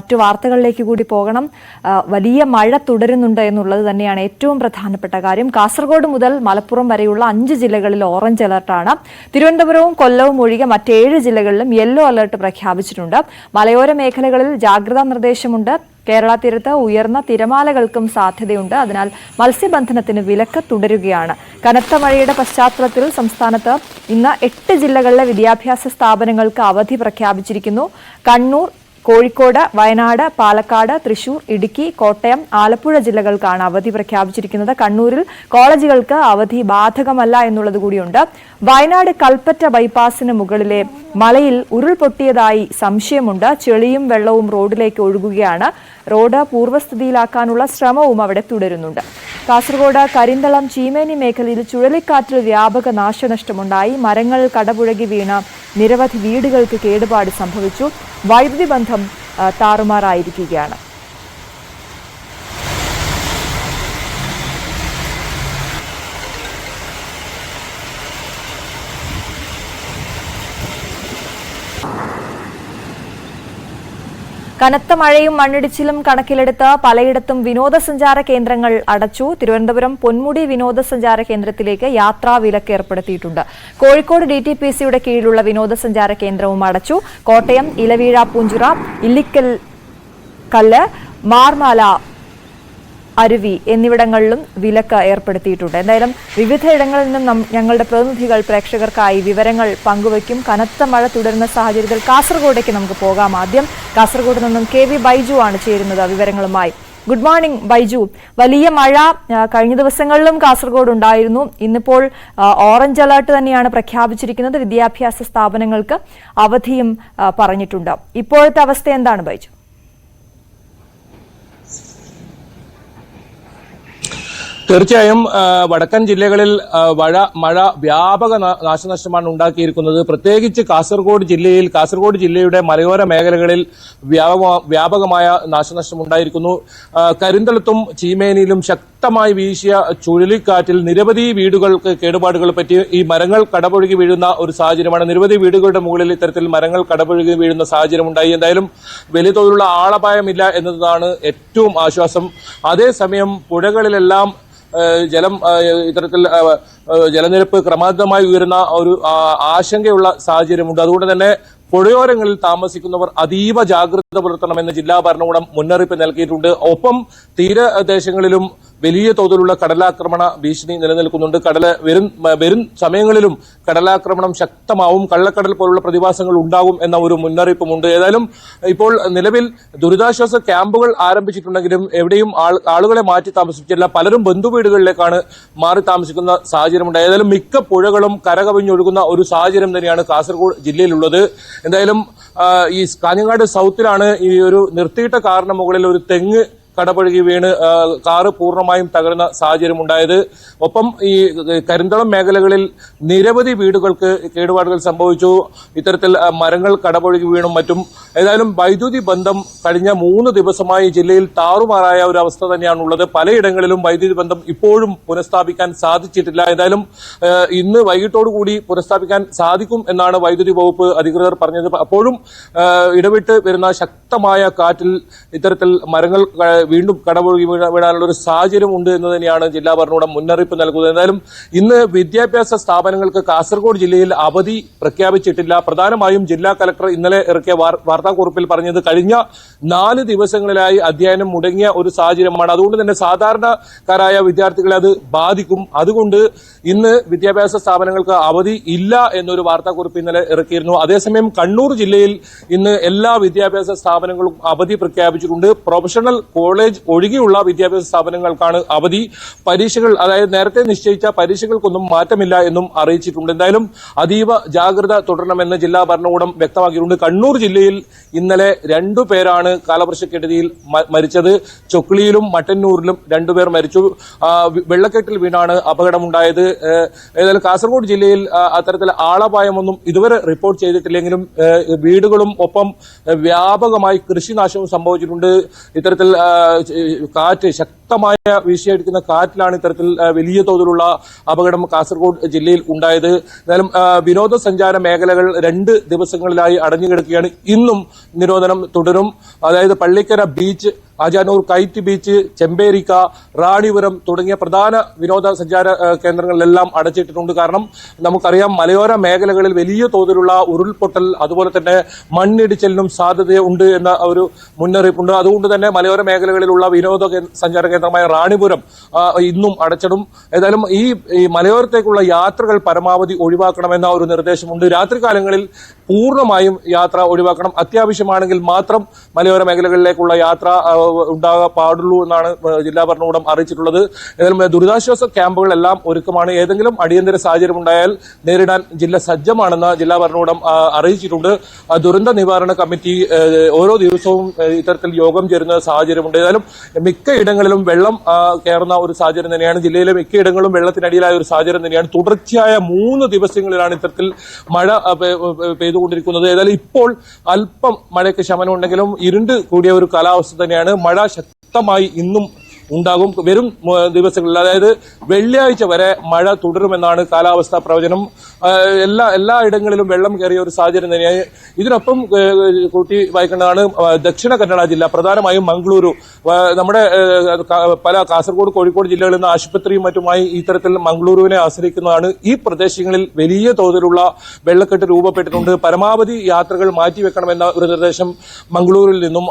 മറ്റു വാർത്തകളിലേക്ക് കൂടി പോകണം. വലിയ മഴ തുടരുന്നുണ്ട് എന്നുള്ളത് തന്നെയാണ് ഏറ്റവും പ്രധാനപ്പെട്ട കാര്യം. കാസർഗോഡ് മുതൽ മലപ്പുറം വരെയുള്ള 5 ജില്ലകളിൽ ഓറഞ്ച് അലർട്ടാണ്. തിരുവനന്തപുരവും കൊല്ലവും ഒഴികെ മറ്റ് 7 ജില്ലകളിലും യെല്ലോ അലർട്ട് പ്രഖ്യാപിച്ചിട്ടുണ്ട്. മലയോര മേഖലകളിൽ ജാഗ്രതാ നിർദ്ദേശമുണ്ട്. കേരള തീരത്ത് ഉയർന്ന തിരമാലകൾക്കും സാധ്യതയുണ്ട്. അതിനാൽ മത്സ്യബന്ധനത്തിന് വിലക്ക് തുടരുകയാണ്. കനത്ത മഴയുടെ പശ്ചാത്തലത്തിൽ സംസ്ഥാനത്ത് ഇന്ന് 8 ജില്ലകളിലെ വിദ്യാഭ്യാസ സ്ഥാപനങ്ങൾക്ക് അവധി പ്രഖ്യാപിച്ചിരിക്കുന്നു. കണ്ണൂർ, കോഴിക്കോട്, വയനാട്, പാലക്കാട്, തൃശൂർ, ഇടുക്കി, കോട്ടയം, ആലപ്പുഴ ജില്ലകൾക്കാണ് അവധി പ്രഖ്യാപിച്ചിരിക്കുന്നത്. കണ്ണൂരിൽ കോളേജുകൾക്ക് അവധി ബാധകമല്ല എന്നുള്ളത് കൂടിയുണ്ട്. വയനാട് കൽപ്പറ്റ ബൈപ്പാസിന് മുകളിലെ മലയിൽ ഉരുൾപൊട്ടിയതായി സംശയമുണ്ട്. ചെളിയും വെള്ളവും റോഡിലേക്ക് ഒഴുകുകയാണ്. റോഡ് പൂർവ്വസ്ഥിതിയിലാക്കാനുള്ള ശ്രമവും അവിടെ തുടരുന്നുണ്ട്. കാസർഗോഡ് കരിന്തളം ചീമേനി മേഖലയിൽ ചുഴലിക്കാറ്റിൽ വ്യാപക നാശനഷ്ടമുണ്ടായി. മരങ്ങൾ കടപുഴകി വീണ് നിരവധി വീടുകൾക്ക് കേടുപാട് സംഭവിച്ചു. വൈദ്യുതി ബന്ധം താറുമാറായിരിക്കുകയാണ്. കനത്ത മഴയും മണ്ണിടിച്ചിലും കണക്കിലെടുത്ത് പലയിടത്തും വിനോദസഞ്ചാര കേന്ദ്രങ്ങൾ അടച്ചു. തിരുവനന്തപുരം പൊന്മുടി വിനോദസഞ്ചാര കേന്ദ്രത്തിലേക്ക് യാത്രാ വിലക്ക് ഏർപ്പെടുത്തിയിട്ടുണ്ട്. കോഴിക്കോട് DTPCയുടെ കീഴിലുള്ള വിനോദസഞ്ചാര കേന്ദ്രവും അടച്ചു. കോട്ടയം ഇലവീഴ പൂഞ്ചിറ, ഇല്ലിക്കൽ കല്ല്, മാർമാല അരുവി എന്നിവിടങ്ങളിലും വിലക്ക് ഏർപ്പെടുത്തിയിട്ടുണ്ട്. എന്തായാലും വിവിധയിടങ്ങളിൽ നിന്നും ഞങ്ങളുടെ പ്രതിനിധികൾ പ്രേക്ഷകർക്കായി വിവരങ്ങൾ പങ്കുവയ്ക്കും. കനത്ത മഴ തുടരുന്ന സാഹചര്യത്തിൽ കാസർഗോഡേക്ക് നമുക്ക് പോകാം. ആദ്യം കാസർഗോഡ് നിന്നും KV ബൈജു ആണ് ചേരുന്നത് വിവരങ്ങളുമായി. Good morning Baiju. വലിയ മഴ കഴിഞ്ഞ ദിവസങ്ങളിലും കാസർഗോഡ് ഉണ്ടായിരുന്നു. ഇന്നിപ്പോൾ ഓറഞ്ച് അലർട്ട് തന്നെയാണ് പ്രഖ്യാപിച്ചിരിക്കുന്നത്. വിദ്യാഭ്യാസ സ്ഥാപനങ്ങൾക്ക് അവധിയും പറഞ്ഞിട്ടുണ്ട്. ഇപ്പോഴത്തെ അവസ്ഥ എന്താണ് ബൈജു? തീർച്ചയായും വടക്കൻ ജില്ലകളിൽ മഴ വ്യാപക നാശനഷ്ടമാണ് ഉണ്ടാക്കിയിരിക്കുന്നത്. പ്രത്യേകിച്ച് കാസർഗോഡ് ജില്ലയുടെ മലയോര മേഖലകളിൽ വ്യാപകമായ നാശനഷ്ടം ഉണ്ടായിരിക്കുന്നു. കരിന്തളത്തും ചീമേനിയിലും ശക്തമായി വീശിയ ചുഴലിക്കാറ്റിൽ നിരവധി വീടുകൾക്ക് കേടുപാടുകൾ പറ്റി. ഈ മരങ്ങൾ കടപുഴകി വീഴുന്ന ഒരു സാഹചര്യമാണ്. നിരവധി വീടുകളുടെ മുകളിൽ ഇത്തരത്തിൽ മരങ്ങൾ കടപുഴകി വീഴുന്ന സാഹചര്യമുണ്ടായി. എന്തായാലും വലിയ തോതിലുള്ള ആളപായമില്ല എന്നതാണ് ഏറ്റവും ആശ്വാസം. അതേസമയം പുഴകളിലെല്ലാം ഇത്തരത്തിൽ ജലനിരപ്പ് ക്രമാതീതമായി ഉയരുന്ന ഒരു ആശങ്കയുള്ള സാഹചര്യമുണ്ട്. അതുകൊണ്ട് തന്നെ പുഴയോരങ്ങളിൽ താമസിക്കുന്നവർ അതീവ ജാഗ്രത പുലർത്തണമെന്ന് ജില്ലാ ഭരണകൂടം മുന്നറിയിപ്പ് നൽകിയിട്ടുണ്ട്. ഒപ്പം തീരദേശങ്ങളിലും വലിയ തോതിലുള്ള കടലാക്രമണ ഭീഷണി നിലനിൽക്കുന്നുണ്ട്. വരും സമയങ്ങളിലും കടലാക്രമണം ശക്തമാവും, കള്ളക്കടൽ പോലുള്ള പ്രതിഭാസങ്ങൾ ഉണ്ടാകും എന്ന ഒരു മുന്നറിയിപ്പുമുണ്ട്. ഏതായാലും ഇപ്പോൾ നിലവിൽ ദുരിതാശ്വാസ ക്യാമ്പുകൾ ആരംഭിച്ചിട്ടുണ്ടെങ്കിലും എവിടെയും ആളുകളെ മാറ്റി താമസിച്ചില്ല. പലരും ബന്ധുവീടുകളിലേക്കാണ് മാറി താമസിക്കുന്ന സാഹചര്യമുണ്ട്. ഏതായാലും മിക്ക പുഴകളും കരകവിഞ്ഞൊഴുകുന്ന ഒരു സാഹചര്യം തന്നെയാണ് കാസർഗോഡ് ജില്ലയിലുള്ളത്. എന്തായാലും ഈ കാഞ്ഞങ്ങാട് സൗത്തിലാണ് ഈ ഒരു നിർത്തിയിട്ട കാറിന് മുകളിൽ ഒരു തെങ്ങ് കടപുഴകി വീണ് കാറ് പൂർണ്ണമായും തകർന്ന സാഹചര്യമുണ്ടായത്. ഒപ്പം ഈ കരിന്തളം മേഖലകളിൽ നിരവധി വീടുകൾക്ക് കേടുപാടുകൾ സംഭവിച്ചു. ഇത്തരത്തിൽ മരങ്ങൾ കടപുഴകി വീണും മറ്റും. ഏതായാലും വൈദ്യുതി ബന്ധം കഴിഞ്ഞ 3 ദിവസമായി ജില്ലയിൽ താറുമാറായ ഒരു അവസ്ഥ തന്നെയാണുള്ളത്. പലയിടങ്ങളിലും വൈദ്യുതി ബന്ധം ഇപ്പോഴും പുനഃസ്ഥാപിക്കാൻ സാധിച്ചിട്ടില്ല. ഏതായാലും ഇന്ന് വൈകിട്ടോടുകൂടി പുനഃസ്ഥാപിക്കാൻ സാധിക്കും എന്നാണ് വൈദ്യുതി വകുപ്പ് അധികൃതർ പറഞ്ഞത്. അപ്പോഴും ഇടവിട്ട് വരുന്ന ശക്തമായ കാറ്റിൽ ഇത്തരത്തിൽ മരങ്ങൾ വീണ്ടും കടപുഴകി വീഴാനുള്ള ഒരു സാഹചര്യം ഉണ്ട് എന്ന് തന്നെയാണ് ജില്ലാ ഭരണകൂടം മുന്നറിയിപ്പ് നൽകുന്നത്. എന്തായാലും ഇന്ന് വിദ്യാഭ്യാസ സ്ഥാപനങ്ങൾക്ക് കാസർഗോഡ് ജില്ലയിൽ അവധി പ്രഖ്യാപിച്ചിട്ടില്ല. പ്രധാനമായും ജില്ലാ കലക്ടർ ഇന്നലെ ഇറക്കിയ വാർത്താക്കുറിപ്പിൽ പറഞ്ഞത് കഴിഞ്ഞ 4 ദിവസങ്ങളിലായി അധ്യയനം മുടങ്ങിയ ഒരു സാഹചര്യമാണ്. അതുകൊണ്ട് തന്നെ സാധാരണക്കാരായ വിദ്യാർത്ഥികളെ അത് ബാധിക്കും. അതുകൊണ്ട് ഇന്ന് വിദ്യാഭ്യാസ സ്ഥാപനങ്ങൾക്ക് അവധി ഇല്ല എന്നൊരു വാർത്താക്കുറിപ്പ് ഇന്നലെ ഇറക്കിയിരുന്നു. അതേസമയം കണ്ണൂർ ജില്ലയിൽ ഇന്ന് എല്ലാ വിദ്യാഭ്യാസ സ്ഥാപനങ്ങളും അവധി പ്രഖ്യാപിച്ചിട്ടുണ്ട്. പ്രൊഫഷണൽ കോളേജ് ഒഴികെയുള്ള വിദ്യാഭ്യാസ സ്ഥാപനങ്ങൾക്കാണ് അവധി. പരീക്ഷകൾ, അതായത് നേരത്തെ നിശ്ചയിച്ച പരീക്ഷകൾക്കൊന്നും മാറ്റമില്ല എന്നും അറിയിച്ചിട്ടുണ്ട്. എന്തായാലും അതീവ ജാഗ്രത തുടരണമെന്ന് ജില്ലാ ഭരണകൂടം വ്യക്തമാക്കിയിട്ടുണ്ട്. കണ്ണൂർ ജില്ലയിൽ ഇന്നലെ 2 പേരാണ് കാലവർഷക്കെടുതിയിൽ മരിച്ചത്. ചൊക്ലിയിലും മട്ടന്നൂരിലും 2 പേർ മരിച്ചു. വെള്ളക്കെട്ടിൽ വീണാണ് അപകടമുണ്ടായത്. ഏതായാലും കാസർഗോഡ് ജില്ലയിൽ അത്തരത്തിൽ ആളപായമൊന്നും ഇതുവരെ റിപ്പോർട്ട് ചെയ്തിട്ടില്ലെങ്കിലും വീടുകളും ഒപ്പം വ്യാപകമായി കൃഷിനാശവും സംഭവിച്ചിട്ടുണ്ട്. ഇത്തരത്തിൽ കാറ്റ് ശക്തമായ വീശിയടിക്കുന്ന കാറ്റിലാണ് ഇത്തരത്തിൽ വലിയ തോതിലുള്ള അപകടം കാസർഗോഡ് ജില്ലയിൽ ഉണ്ടായത്. എന്നാലും വിനോദസഞ്ചാര മേഖലകൾ 2 ദിവസങ്ങളിലായി അടഞ്ഞുകിടക്കുകയാണ്. ഇന്നും നിരോധനം തുടരും. അതായത് Pallikkara beach, Ajanur kite beach, Chemberikka, Ranipuram തുടങ്ങിയ പ്രധാന വിനോദസഞ്ചാര കേന്ദ്രങ്ങളിലെല്ലാം അടച്ചിട്ടിട്ടുണ്ട്. കാരണം നമുക്കറിയാം മലയോര മേഖലകളിൽ വലിയ തോതിലുള്ള ഉരുൾപൊട്ടൽ അതുപോലെ തന്നെ മണ്ണിടിച്ചിലിനും സാധ്യതയുണ്ട് എന്ന ഒരു മുന്നറിയിപ്പുണ്ട്. അതുകൊണ്ട് തന്നെ മലയോര മേഖലകളിലുള്ള വിനോദസഞ്ചാര കേന്ദ്രമായ റാണിപുരം ഇന്നും അടച്ചിടും. ഏതായാലും ഈ മലയോരത്തേക്കുള്ള യാത്രകൾ പരമാവധി ഒഴിവാക്കണമെന്ന ഒരു നിർദ്ദേശമുണ്ട്. രാത്രികാലങ്ങളിൽ പൂർണ്ണമായും യാത്ര ഒഴിവാക്കണം. അത്യാവശ്യമാണെങ്കിൽ മാത്രം മലയോര മേഖലകളിലേക്കുള്ള യാത്ര ഉണ്ടാകാൻ പാടുള്ളൂ എന്നാണ് ജില്ലാ ഭരണകൂടം അറിയിച്ചിട്ടുള്ളത്. ഏതായാലും ദുരിതാശ്വാസ ക്യാമ്പുകളെല്ലാം ഒരുക്കമാണ്. ഏതെങ്കിലും അടിയന്തര സാഹചര്യം ഉണ്ടായാൽ നേരിടാൻ ജില്ല സജ്ജമാണെന്ന് ജില്ലാ ഭരണകൂടം അറിയിച്ചിട്ടുണ്ട്. ദുരന്ത നിവാരണ കമ്മിറ്റി ഓരോ ദിവസവും ഇത്തരത്തിൽ യോഗം ചേരുന്ന സാഹചര്യമുണ്ട്. ഏതായാലും മിക്കയിടങ്ങളിലും വെള്ളം കയറുന്ന ഒരു സാഹചര്യം തന്നെയാണ്. ജില്ലയിലെ മിക്കയിടങ്ങളും വെള്ളത്തിനടിയിലായ ഒരു സാഹചര്യം തന്നെയാണ്. തുടർച്ചയായ 3 ദിവസങ്ങളിലാണ് ഇത്തരത്തിൽ മഴ പെയ്തുകൊണ്ടിരിക്കുന്നത്. ഏതായാലും ഇപ്പോൾ അല്പം മഴയ്ക്ക് ശമനമുണ്ടെങ്കിലും ഇരുണ്ട് കൂടിയ ഒരു കാലാവസ്ഥ തന്നെയാണ്. മഴ ശക്തമായി ഇന്നും ഉണ്ടാകും. വരും ദിവസങ്ങളിൽ അതായത് വെള്ളിയാഴ്ച വരെ മഴ തുടരുമെന്നാണ് കാലാവസ്ഥാ പ്രവചനം. എല്ലാ ഇടങ്ങളിലും വെള്ളം കയറിയ ഒരു സാഹചര്യം തന്നെയായി. ഇതിനൊപ്പം കൂട്ടി വായിക്കേണ്ടതാണ് ദക്ഷിണ കന്നഡ ജില്ല, പ്രധാനമായും മംഗളൂരു. നമ്മുടെ പല കാസർഗോഡ്, കോഴിക്കോട് ജില്ലകളിൽ നിന്ന് ആശുപത്രിയും മറ്റുമായി ഇത്തരത്തിൽ മംഗളൂരുവിനെ ആശ്രയിക്കുന്നതാണ്. ഈ പ്രദേശങ്ങളിൽ വലിയ തോതിലുള്ള വെള്ളക്കെട്ട് രൂപപ്പെട്ടിട്ടുണ്ട്. പരമാവധി യാത്രകൾ മാറ്റിവെക്കണമെന്ന ഒരു നിർദ്ദേശം മംഗളൂരിൽ നിന്നും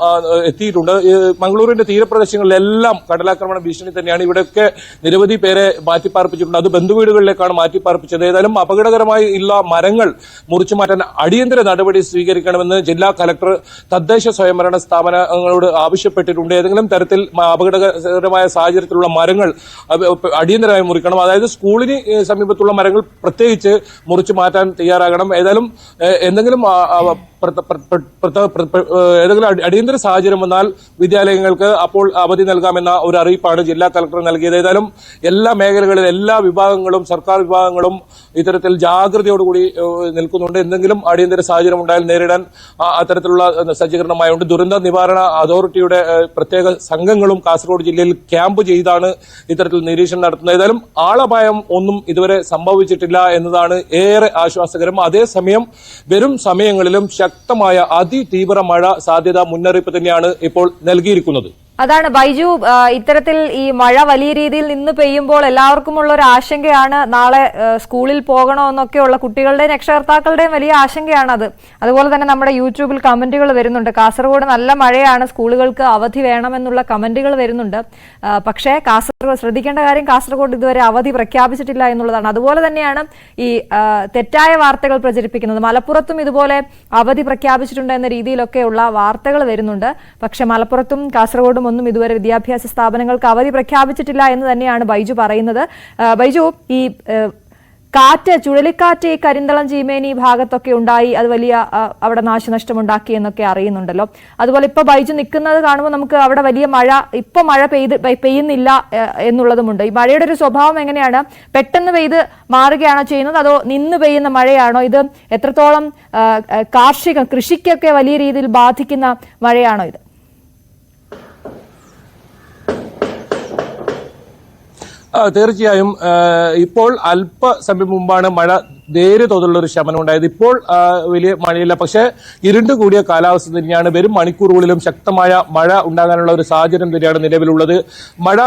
എത്തിയിട്ടുണ്ട്. മംഗളൂരിന്റെ തീരപ്രദേശങ്ങളിലെല്ലാം കടലാക്രമണ ഭീഷണി തന്നെയാണ്. ഇവിടെയൊക്കെ നിരവധി പേരെ മാറ്റിപ്പാർപ്പിച്ചിട്ടുണ്ട്. അത് ബന്ധുവീടുകളിലേക്കാണ് മാറ്റിപ്പാർപ്പിച്ചത്. ഏതായാലും അപകടകരമായി ഉള്ള മരങ്ങൾ മുറിച്ചു മാറ്റാൻ അടിയന്തര നടപടി സ്വീകരിക്കണമെന്ന് ജില്ലാ കലക്ടർ തദ്ദേശ സ്വയംഭരണ സ്ഥാപനങ്ങളോട് ആവശ്യപ്പെട്ടിട്ടുണ്ട്. ഏതെങ്കിലും തരത്തിൽ അപകടകരമായ സാഹചര്യത്തിലുള്ള മരങ്ങൾ അടിയന്തരമായി മുറിക്കണം. അതായത് സ്കൂളിന് സമീപത്തുള്ള മരങ്ങൾ പ്രത്യേകിച്ച് മുറിച്ചു മാറ്റാൻ തയ്യാറാകണം. ഏതായാലും എന്തെങ്കിലും ഏതെങ്കിലും അടിയന്തര സാഹചര്യം വന്നാൽ വിദ്യാലയങ്ങൾക്ക് അപ്പോൾ അവധി നൽകാമെന്ന ഒരു അറിയിപ്പാണ് ജില്ലാ കളക്ടർ നൽകിയത്. ഏതായാലും എല്ലാ മേഖലകളിലും എല്ലാ വിഭാഗങ്ങളും സർക്കാർ വിഭാഗങ്ങളും ഇത്തരത്തിൽ ജാഗ്രതയോടുകൂടി നിൽക്കുന്നുണ്ട്. എന്തെങ്കിലും അടിയന്തര സാഹചര്യം ഉണ്ടായാൽ നേരിടാൻ അത്തരത്തിലുള്ള സജ്ജീകരണമായുണ്ട്. ദുരന്ത നിവാരണ അതോറിറ്റിയുടെ പ്രത്യേക സംഘങ്ങളും കാസർഗോഡ് ജില്ലയിൽ ക്യാമ്പ് ചെയ്താണ് ഇത്തരത്തിൽ നിരീക്ഷണം നടത്തുന്നത്. ഏതായാലും ആളപായം ഒന്നും ഇതുവരെ സംഭവിച്ചിട്ടില്ല എന്നതാണ് ഏറെ ആശ്വാസകരം. അതേസമയം വരും സമയങ്ങളിലും ശക്തമായ അതിതീവ്ര മഴ സാധ്യത മുന്നറിയിപ്പ് തന്നെയാണ് ഇപ്പോൾ നൽകിയിരിക്കുന്നത്. അതാണ് ബൈജു, ഇത്തരത്തിൽ ഈ മഴ വലിയ രീതിയിൽ നിന്ന് പെയ്യുമ്പോൾ എല്ലാവർക്കുമുള്ള ഒരു ആശങ്കയാണ് നാളെ സ്കൂളിൽ പോകണമെന്നൊക്കെയുള്ള കുട്ടികളുടെയും രക്ഷകർത്താക്കളുടെയും വലിയ ആശങ്കയാണ് അത്. അതുപോലെ തന്നെ നമ്മുടെ യൂട്യൂബിൽ കമന്റുകൾ വരുന്നുണ്ട്. കാസർഗോഡ് നല്ല മഴയാണ്, സ്കൂളുകൾക്ക് അവധി വേണമെന്നുള്ള കമന്റുകൾ വരുന്നുണ്ട്. പക്ഷേ കാസർഗോഡ് ശ്രദ്ധിക്കേണ്ട കാര്യം, കാസർഗോഡ് ഇതുവരെ അവധി പ്രഖ്യാപിച്ചിട്ടില്ല എന്നുള്ളതാണ്. അതുപോലെ തന്നെയാണ് ഈ തെറ്റായ വാർത്തകൾ പ്രചരിപ്പിക്കുന്നത്. മലപ്പുറത്തും ഇതുപോലെ അവധി പ്രഖ്യാപിച്ചിട്ടുണ്ട് എന്ന രീതിയിലൊക്കെയുള്ള വാർത്തകൾ വരുന്നുണ്ട്. പക്ഷെ മലപ്പുറത്തും കാസർഗോഡും ഒന്നും ഇതുവരെ വിദ്യാഭ്യാസ സ്ഥാപനങ്ങൾക്ക് അവധി പ്രഖ്യാപിച്ചിട്ടില്ല എന്ന് തന്നെയാണ് ബൈജു പറയുന്നത്. ബൈജു, ഈ കാറ്റ്, ചുഴലിക്കാറ്റ് ഈ കരിന്തളം, ചീമേനി ഭാഗത്തൊക്കെ ഉണ്ടായി, അത് വലിയ അവിടെ നാശനഷ്ടമുണ്ടാക്കി എന്നൊക്കെ അറിയുന്നുണ്ടല്ലോ. അതുപോലെ ഇപ്പൊ ബൈജു നിൽക്കുന്നത് കാണുമ്പോൾ നമുക്ക് അവിടെ വലിയ മഴ, ഇപ്പൊ മഴ പെയ്യുന്നില്ല എന്നുള്ളതുമുണ്ട്. ഈ മഴയുടെ ഒരു സ്വഭാവം എങ്ങനെയാണ്? പെട്ടെന്ന് പെയ്ത് മാറുകയാണോ ചെയ്യുന്നത്, അതോ നിന്ന് പെയ്യുന്ന മഴയാണോ? ഇത് എത്രത്തോളം കൃഷിക്കൊക്കെ വലിയ രീതിയിൽ ബാധിക്കുന്ന മഴയാണോ ഇത്? തീർച്ചയായും ഇപ്പോൾ അല്പസമയം മുമ്പാണ് മഴ നേരിയ തോതിലുള്ള ഒരു ശമനം ഉണ്ടായത്. ഇപ്പോൾ വലിയ മഴയില്ല. പക്ഷേ ഇരുണ്ട് കൂടിയ കാലാവസ്ഥ തന്നെയാണ്. വരും മണിക്കൂറുകളിലും ശക്തമായ മഴ ഉണ്ടാകാനുള്ള ഒരു സാഹചര്യം തന്നെയാണ് നിലവിലുള്ളത്. മഴ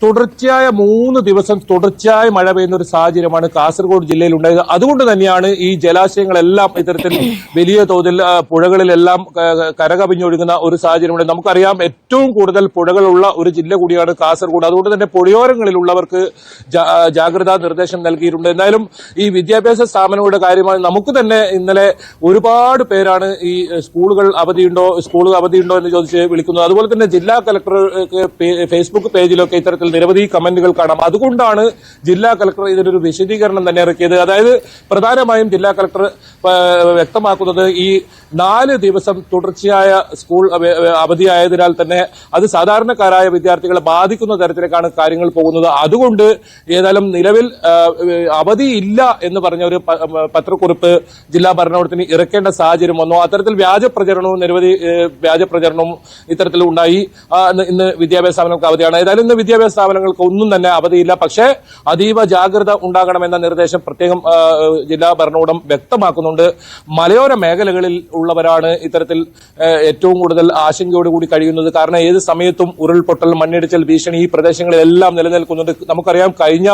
തുടർച്ചയായ 3 ദിവസം തുടർച്ചയായ മഴ പെയ്യുന്ന ഒരു സാഹചര്യമാണ് കാസർഗോഡ് ജില്ലയിൽ ഉണ്ടായത്. അതുകൊണ്ട് തന്നെയാണ് ഈ ജലാശയങ്ങളെല്ലാം ഇത്തരത്തിൽ വലിയ തോതിൽ പുഴകളിലെല്ലാം കരകവിഞ്ഞൊഴുകുന്ന ഒരു സാഹചര്യമുണ്ട്. നമുക്കറിയാം ഏറ്റവും കൂടുതൽ പുഴകളുള്ള ഒരു ജില്ല കൂടിയാണ് കാസർഗോഡ്. അതുകൊണ്ട് തന്നെ പുഴയോരങ്ങളിലുള്ളവർക്ക് ജാഗ്രതാ നിർദ്ദേശം നൽകിയിട്ടുണ്ട്. എന്തായാലും ഈ വിദ്യാഭ്യാസ സ്ഥാപനങ്ങളുടെ കാര്യമായി നമുക്ക് തന്നെ ഇന്നലെ ഒരുപാട് പേരാണ് ഈ സ്കൂളുകൾ അവധിയുണ്ടോ എന്ന് ചോദിച്ച് വിളിക്കുന്നത്. അതുപോലെ തന്നെ ജില്ലാ കളക്ടർക്ക് ഫേസ്ബുക്ക് പേജിലൊക്കെ ഇത്തരത്തിൽ നിരവധി കമന്റുകൾ കാണാം. അതുകൊണ്ടാണ് ജില്ലാ കളക്ടർ ഇതിനൊരു വിശദീകരണം തന്നെ ഇറക്കിയത്. അതായത് പ്രധാനമായും ജില്ലാ കളക്ടർ വ്യക്തമാക്കുന്നത് ഈ 4 ദിവസം തുടർച്ചയായ സ്കൂൾ അവധിയായതിനാൽ തന്നെ അത് സാധാരണക്കാരായ വിദ്യാർത്ഥികളെ ബാധിക്കുന്ന തരത്തിലേക്കാണ് കാര്യങ്ങൾ പോകുന്നത്. അതുകൊണ്ട് ഏതായാലും നിലവിൽ അവധിയില്ല എന്ന് പറഞ്ഞവർ പത്രക്കുറിപ്പ് ജില്ലാ ഭരണകൂടത്തിന് ഇറക്കേണ്ട സാഹചര്യം വന്നു. അത്തരത്തിൽ വ്യാജ പ്രചരണവും നിരവധി വ്യാജ പ്രചരണവും ഇത്തരത്തിൽ ഉണ്ടായി. ഇന്ന് വിദ്യാഭ്യാസ സ്ഥാപനങ്ങൾക്ക് അവധിയാണ്. ഏതായാലും ഇന്ന് വിദ്യാഭ്യാസ സ്ഥാപനങ്ങൾക്ക് ഒന്നും തന്നെ അവധിയില്ല. പക്ഷേ അതീവ ജാഗ്രത ഉണ്ടാകണമെന്ന നിർദ്ദേശം പ്രത്യേകം ജില്ലാ ഭരണകൂടം വ്യക്തമാക്കുന്നുണ്ട്. മലയോര മേഖലകളിൽ ഉള്ളവരാണ് ഇത്തരത്തിൽ ഏറ്റവും കൂടുതൽ ആശങ്കയോടുകൂടി കഴിയുന്നത്. കാരണം ഏത് സമയത്തും ഉരുൾപൊട്ടൽ, മണ്ണിടിച്ചൽ ഭീഷണി ഈ പ്രദേശങ്ങളിലെല്ലാം നിലനിൽക്കുന്നുണ്ട്. നമുക്കറിയാം, കഴിഞ്ഞ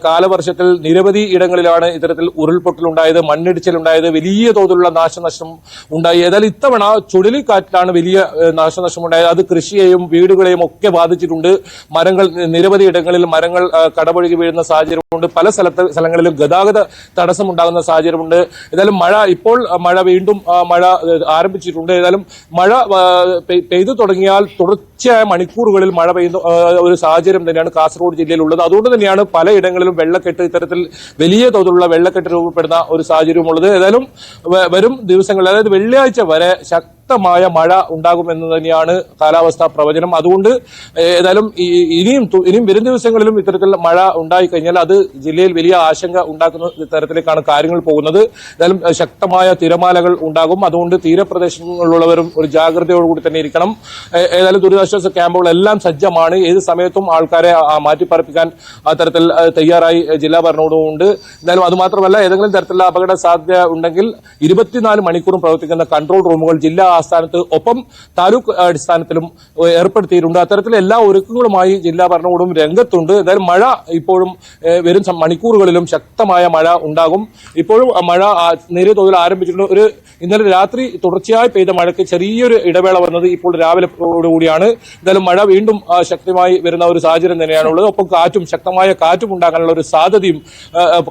കാലവർഷത്തിൽ നിരവധി ഇടങ്ങളിലാണ് ഇത്തരത്തിൽ ഉരുൾപൊട്ടലുണ്ടായത്, മണ്ണിടിച്ചിലുണ്ടായത്, വലിയ തോതിലുള്ള നാശനഷ്ടം ഉണ്ടായി. ഏതായാലും ഇത്തവണ ചുഴലിക്കാറ്റിലാണ് വലിയ നാശനഷ്ടം ഉണ്ടായത്. അത് കൃഷിയെയും വീടുകളെയും ഒക്കെ ബാധിച്ചിട്ടുണ്ട്. മരങ്ങൾ നിരവധി ഇടങ്ങളിൽ മരങ്ങൾ കടപുഴകി വീഴുന്ന സാഹചര്യമുണ്ട്. പല സ്ഥലങ്ങളിലും ഗതാഗത തടസ്സമുണ്ടാകുന്ന സാഹചര്യമുണ്ട്. ഏതായാലും മഴ വീണ്ടും മഴ ആരംഭിച്ചിട്ടുണ്ട്. ഏതായാലും മഴ പെയ്തു തുടങ്ങിയാൽ തുടർച്ചയായ മണിക്കൂറുകളിൽ മഴ പെയ്യുന്ന ഒരു സാഹചര്യം തന്നെയാണ് കാസർഗോഡ് ജില്ലയിൽ ഉള്ളത്. അതുകൊണ്ട് തന്നെയാണ് പലയിടങ്ങളിലും വെള്ളക്കെട്ട്, ഇത്തരത്തിൽ വലിയ തോതിലുള്ള വെള്ളക്കെട്ട് രൂപപ്പെടുന്ന ഒരു സാഹചര്യമുള്ളത്. ഏതായാലും വരും ദിവസങ്ങളിൽ, അതായത് വെള്ളിയാഴ്ച വരെ ശക്തമായ മഴ ഉണ്ടാകുമെന്ന് തന്നെയാണ് കാലാവസ്ഥാ പ്രവചനം. അതുകൊണ്ട് ഏതായാലും ഇനിയും വരും ദിവസങ്ങളിലും ഇത്തരത്തിൽ മഴ ഉണ്ടായിക്കഴിഞ്ഞാൽ അത് ജില്ലയിൽ വലിയ ആശങ്ക ഉണ്ടാക്കുന്ന തരത്തിലേക്കാണ് കാര്യങ്ങൾ പോകുന്നത്. ഏതായാലും ശക്തമായ തിരമാലകൾ ഉണ്ടാകും. അതുകൊണ്ട് തീരപ്രദേശങ്ങളിലുള്ളവരും ഒരു ജാഗ്രതയോടുകൂടി തന്നെ ഇരിക്കണം. ഏതായാലും ദുരിതാശ്വാസ ക്യാമ്പുകളെല്ലാം സജ്ജമാണ്. ഏത് സമയത്തും ആൾക്കാരെ മാറ്റിപ്പാർപ്പിക്കാൻ അത്തരത്തിൽ തയ്യാറായി ജില്ലാ ഭരണകൂടമുണ്ട്. എന്തായാലും അതുമാത്രമല്ല, ഏതെങ്കിലും തരത്തിലുള്ള അപകട സാധ്യത ഉണ്ടെങ്കിൽ 24 മണിക്കൂറും പ്രവർത്തിക്കുന്ന കൺട്രോൾ റൂമുകൾ ജില്ലാ ആസ്ഥാനത്ത് ഒപ്പം താലൂക്ക് അടിസ്ഥാനത്തിലും ഏർപ്പെടുത്തിയിട്ടുണ്ട്. അത്തരത്തിൽ എല്ലാ ഒരുക്കങ്ങളുമായി ജില്ലാ ഭരണകൂടവും രംഗത്തുണ്ട്. എന്തായാലും മഴ ഇപ്പോഴും വരും മണിക്കൂറുകളിലും ശക്തമായ മഴ ഉണ്ടാകും. ഇപ്പോഴും മഴ നേരിയ തോതിൽ ആരംഭിച്ചിട്ടുണ്ട്. ഇന്നലെ രാത്രി തുടർച്ചയായി പെയ്ത മഴയ്ക്ക് ചെറിയൊരു ഇടവേള വന്നത് ഇപ്പോൾ രാവിലെയോടുകൂടിയാണ്. എന്തായാലും മഴ വീണ്ടും ശക്തമായി വരുന്ന ഒരു സാഹചര്യം തന്നെയാണുള്ളത്. ഒപ്പം ശക്തമായ കാറ്റും ഉണ്ടാകാനുള്ള ഒരു സാധ്യതയും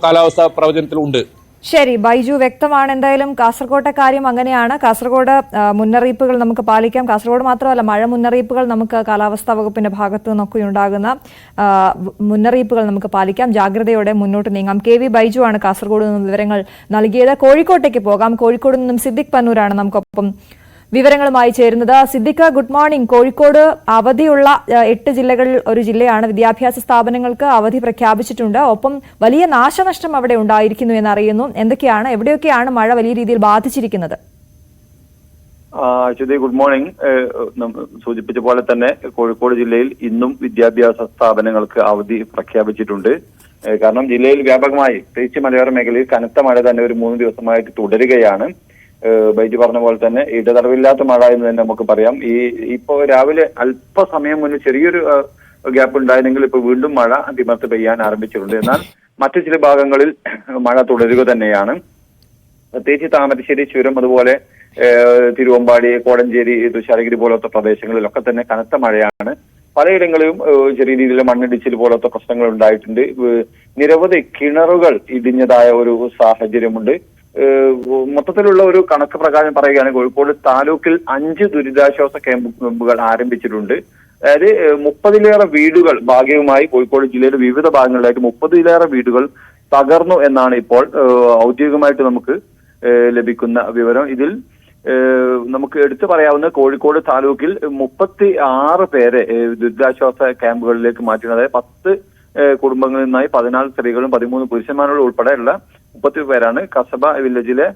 കാലാവസ്ഥാ പ്രവചനത്തിലുണ്ട്. ശരി ബൈജു, വ്യക്തമാണ്. എന്തായാലും കാസർഗോട്ടെ കാര്യം അങ്ങനെയാണ്. കാസർഗോഡ് മുന്നറിയിപ്പുകൾ നമുക്ക് പാലിക്കാം. കാസർഗോഡ് മാത്രമല്ല, മഴ മുന്നറിയിപ്പുകൾ നമുക്ക് കാലാവസ്ഥാ വകുപ്പിന്റെ ഭാഗത്തു നിന്നൊക്കെ ഉണ്ടാകുന്ന മുന്നറിയിപ്പുകൾ നമുക്ക് പാലിക്കാം. ജാഗ്രതയോടെ മുന്നോട്ട് നീങ്ങാം. KV ബൈജു ആണ് കാസർഗോഡ് നിന്നും വിവരങ്ങൾ നൽകിയത്. കോഴിക്കോട്ടേക്ക് പോകാം. കോഴിക്കോട് നിന്നും സിദ്ദിഖ് പന്നൂരാണ് നമുക്കൊപ്പം വിവരങ്ങളുമായി ചേരുന്നത്. Siddique, good morning. കോഴിക്കോട് അവധിയുള്ള 8 ജില്ലകളിൽ ഒരു ജില്ലയാണ്. വിദ്യാഭ്യാസ സ്ഥാപനങ്ങൾക്ക് അവധി പ്രഖ്യാപിച്ചിട്ടുണ്ട്. ഒപ്പം വലിയ നാശനഷ്ടം അവിടെ ഉണ്ടായിരിക്കുന്നു എന്നറിയുന്നു. എവിടെയൊക്കെയാണ് മഴ വലിയ രീതിയിൽ ബാധിച്ചിരിക്കുന്നത്? Aswathy, good morning. സൂചിപ്പിച്ച പോലെ തന്നെ കോഴിക്കോട് ജില്ലയിൽ ഇന്നും വിദ്യാഭ്യാസ സ്ഥാപനങ്ങൾക്ക് അവധി പ്രഖ്യാപിച്ചിട്ടുണ്ട്. കാരണം ജില്ലയിൽ വ്യാപകമായി, പ്രത്യേകിച്ച് മലയോര മേഖലയിൽ കനത്ത മഴ തന്നെ ഒരു 3 ദിവസമായിട്ട് തുടരുകയാണ്. ബൈജു പറഞ്ഞ പോലെ തന്നെ ഇടതടവില്ലാത്ത മഴ എന്ന് തന്നെ നമുക്ക് പറയാം. ഇപ്പോ രാവിലെ അല്പസമയം മുന്നേ ചെറിയൊരു ഗ്യാപ്പ് ഉണ്ടായിരുന്നെങ്കിൽ ഇപ്പൊ വീണ്ടും മഴ അതിമർത്ത് പെയ്യാൻ ആരംഭിച്ചിട്ടുണ്ട്. എന്നാൽ മറ്റു ചില ഭാഗങ്ങളിൽ മഴ തുടരുക തന്നെയാണ്. പ്രത്യേകിച്ച് താമരശ്ശേരി, ചുരം, അതുപോലെ തിരുവമ്പാടി, കോടഞ്ചേരി, തുഷാരഗിരി പോലത്തെ പ്രദേശങ്ങളിലൊക്കെ തന്നെ കനത്ത മഴയാണ്. പലയിടങ്ങളിലും ചെറിയ രീതിയിലുള്ള മണ്ണിടിച്ചിൽ പോലത്തെ പ്രശ്നങ്ങൾ ഉണ്ടായിട്ടുണ്ട്. നിരവധി കിണറുകൾ ഇടിഞ്ഞതായ ഒരു സാഹചര്യമുണ്ട്. മൊത്തത്തിലുള്ള ഒരു കണക്ക് പ്രകാരം പറയുകയാണ്, കോഴിക്കോട് താലൂക്കിൽ 5 ദുരിതാശ്വാസ ക്യാമ്പുകൾ ആരംഭിച്ചിട്ടുണ്ട്. അതായത് 30-ലേറെ വീടുകൾ ഭാഗികമായി കോഴിക്കോട് ജില്ലയുടെ വിവിധ ഭാഗങ്ങളിലായിട്ട് 30-ലേറെ വീടുകൾ തകർന്നു എന്നാണ് ഇപ്പോൾ ഔദ്യോഗികമായിട്ട് നമുക്ക് ലഭിക്കുന്ന വിവരം. ഇതിൽ നമുക്ക് എടുത്തു പറയാവുന്ന കോഴിക്കോട് താലൂക്കിൽ 36 പേരെ ദുരിതാശ്വാസ ക്യാമ്പുകളിലേക്ക് മാറ്റുന്നത്. 10 കുടുംബങ്ങളിൽ നിന്നായി 14 സ്ത്രീകളും 13 പുരുഷന്മാരോടും ഉൾപ്പെടെയുള്ള 30 പേരാണ് കസബ വില്ലേജിലെ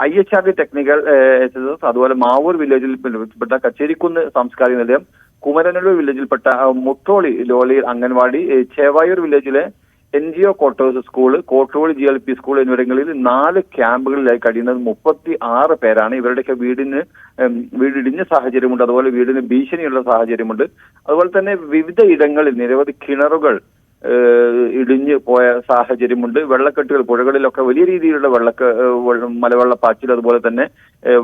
IHRD ടെക്നിക്കൽ HSS, അതുപോലെ മാവൂർ വില്ലേജിൽ പെട്ട കച്ചേരിക്കുന്ന് സാംസ്കാരിക നിലയം, കുമരനല്ലൂർ വില്ലേജിൽപ്പെട്ട മുത്തോളി ലോളി അംഗൻവാടി, ചേവായൂർ വില്ലേജിലെ NGO quarters school, Kottoli GLP school എന്നിവിടങ്ങളിൽ 4 ക്യാമ്പുകളിലായി കഴിയുന്നത് 36 പേരാണ്. ഇവരുടെയൊക്കെ വീടിടിഞ്ഞ സാഹചര്യമുണ്ട്. അതുപോലെ വീടിന് ഭീഷണിയുള്ള സാഹചര്യമുണ്ട്. അതുപോലെ തന്നെ വിവിധ ഇടങ്ങളിൽ നിരവധി കിണറുകൾ ഇടിഞ്ഞു പോയ സാഹചര്യമുണ്ട്. വെള്ളക്കെട്ടുകൾ, പുഴകളിലൊക്കെ വലിയ രീതിയിലുള്ള മലവെള്ളപ്പാച്ചിൽ, അതുപോലെ തന്നെ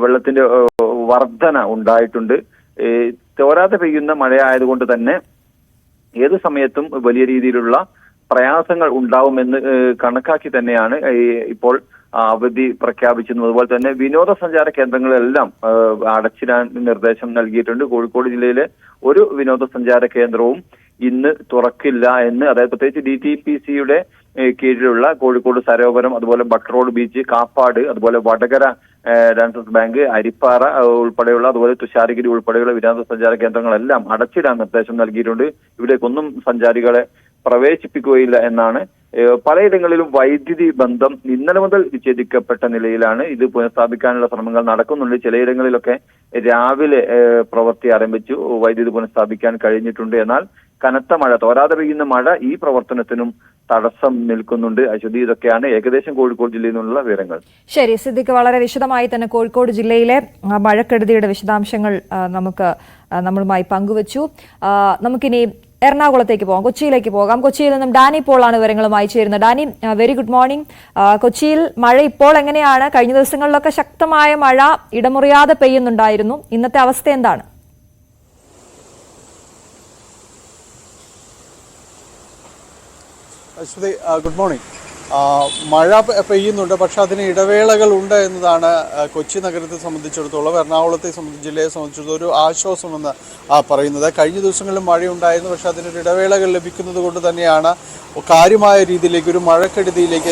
വെള്ളത്തിന്റെ വർധന ഉണ്ടായിട്ടുണ്ട്. തോരാതെ പെയ്യുന്ന മഴയായതുകൊണ്ട് തന്നെ ഏത് സമയത്തും വലിയ രീതിയിലുള്ള പ്രയാസങ്ങൾ ഉണ്ടാവുമെന്ന് കണക്കാക്കി തന്നെയാണ് ഇപ്പോൾ അവധി പ്രഖ്യാപിച്ചിരുന്നത്. അതുപോലെ തന്നെ വിനോദസഞ്ചാര കേന്ദ്രങ്ങളെല്ലാം അടച്ചിടാൻ നിർദ്ദേശം നൽകിയിട്ടുണ്ട്. കോഴിക്കോട് ജില്ലയിലെ ഒരു വിനോദസഞ്ചാര കേന്ദ്രവും ഇന്ന് തുറക്കില്ല എന്ന്, അതായത് പ്രത്യേകിച്ച് DTPCയുടെ കീഴിലുള്ള കോഴിക്കോട് സരോവരം, അതുപോലെ ബട്ട് റോഡ് ബീച്ച്, കാപ്പാട്, അതുപോലെ വടകര ഡാൻസേഴ്സ് ബാങ്ക്, അരിപ്പാറ ഉൾപ്പെടെയുള്ള, അതുപോലെ തുഷാരഗിരി ഉൾപ്പെടെയുള്ള വിനോദസഞ്ചാര കേന്ദ്രങ്ങളെല്ലാം അടച്ചിടാൻ നിർദ്ദേശം നൽകിയിട്ടുണ്ട്. ഇവിടേക്കൊന്നും സഞ്ചാരികളെ പ്രവേശിപ്പിക്കുകയില്ല എന്നാണ് പലയിടങ്ങളിലും വൈദ്യുതി ബന്ധം ഇന്നലെ മുതൽ വിച്ഛേദിക്കപ്പെട്ട നിലയിലാണ്. ഇത് പുനഃസ്ഥാപിക്കാനുള്ള ശ്രമങ്ങൾ നടക്കുന്നുണ്ട്. ചിലയിടങ്ങളിലൊക്കെ രാവിലെ പ്രവൃത്തി ആരംഭിച്ചു, വൈദ്യുതി പുനഃസ്ഥാപിക്കാൻ കഴിഞ്ഞിട്ടുണ്ട്. എന്നാൽ കനത്ത മഴ, തോരാതെ പെയ്യുന്ന മഴ ഈ പ്രവർത്തനത്തിനും തടസ്സം നിൽക്കുന്നുണ്ട്. അശ്വതി, ഇതൊക്കെയാണ് ഏകദേശം കോഴിക്കോട് ജില്ലയിൽ നിന്നുള്ള വിവരങ്ങൾ. ശരി സിദ്ദിഖ്, വളരെ വിശദമായി തന്നെ കോഴിക്കോട് ജില്ലയിലെ മഴക്കെടുതിയുടെ വിശദാംശങ്ങൾ നമ്മളുമായി പങ്കുവച്ചു. നമുക്കിനി എറണാകുളത്തേക്ക് പോകാം, കൊച്ചിയിലേക്ക് പോകാം. കൊച്ചിയിൽ നിന്നും ഡാനി പോളാണ് വിവരങ്ങളുമായി ചേരുന്നത്. Dani, very good morning. കൊച്ചിയിൽ മഴ ഇപ്പോൾ എങ്ങനെയാണ്? കഴിഞ്ഞ ദിവസങ്ങളിലൊക്കെ ശക്തമായ മഴ ഇടമുറിയാതെ പെയ്യുന്നുണ്ടായിരുന്നു. ഇന്നത്തെ അവസ്ഥ എന്താണ്? Aswathi, good morning. മഴ പെയ്യുന്നുണ്ട്, പക്ഷെ അതിന് ഇടവേളകളുണ്ട് എന്നതാണ് കൊച്ചി നഗരത്തെ സംബന്ധിച്ചിടത്തോളം, എറണാകുളത്തെ ജില്ലയെ സംബന്ധിച്ചിടത്തോളം ഒരു ആശ്വാസമെന്ന് പറയുന്നത്. കഴിഞ്ഞ ദിവസങ്ങളിലും മഴയുണ്ടായിരുന്നു, പക്ഷെ അതിനൊരു ഇടവേളകൾ ലഭിക്കുന്നത് കൊണ്ട് തന്നെയാണ് കാര്യമായ രീതിയിലേക്ക് ഒരു മഴക്കെടുതിയിലേക്ക്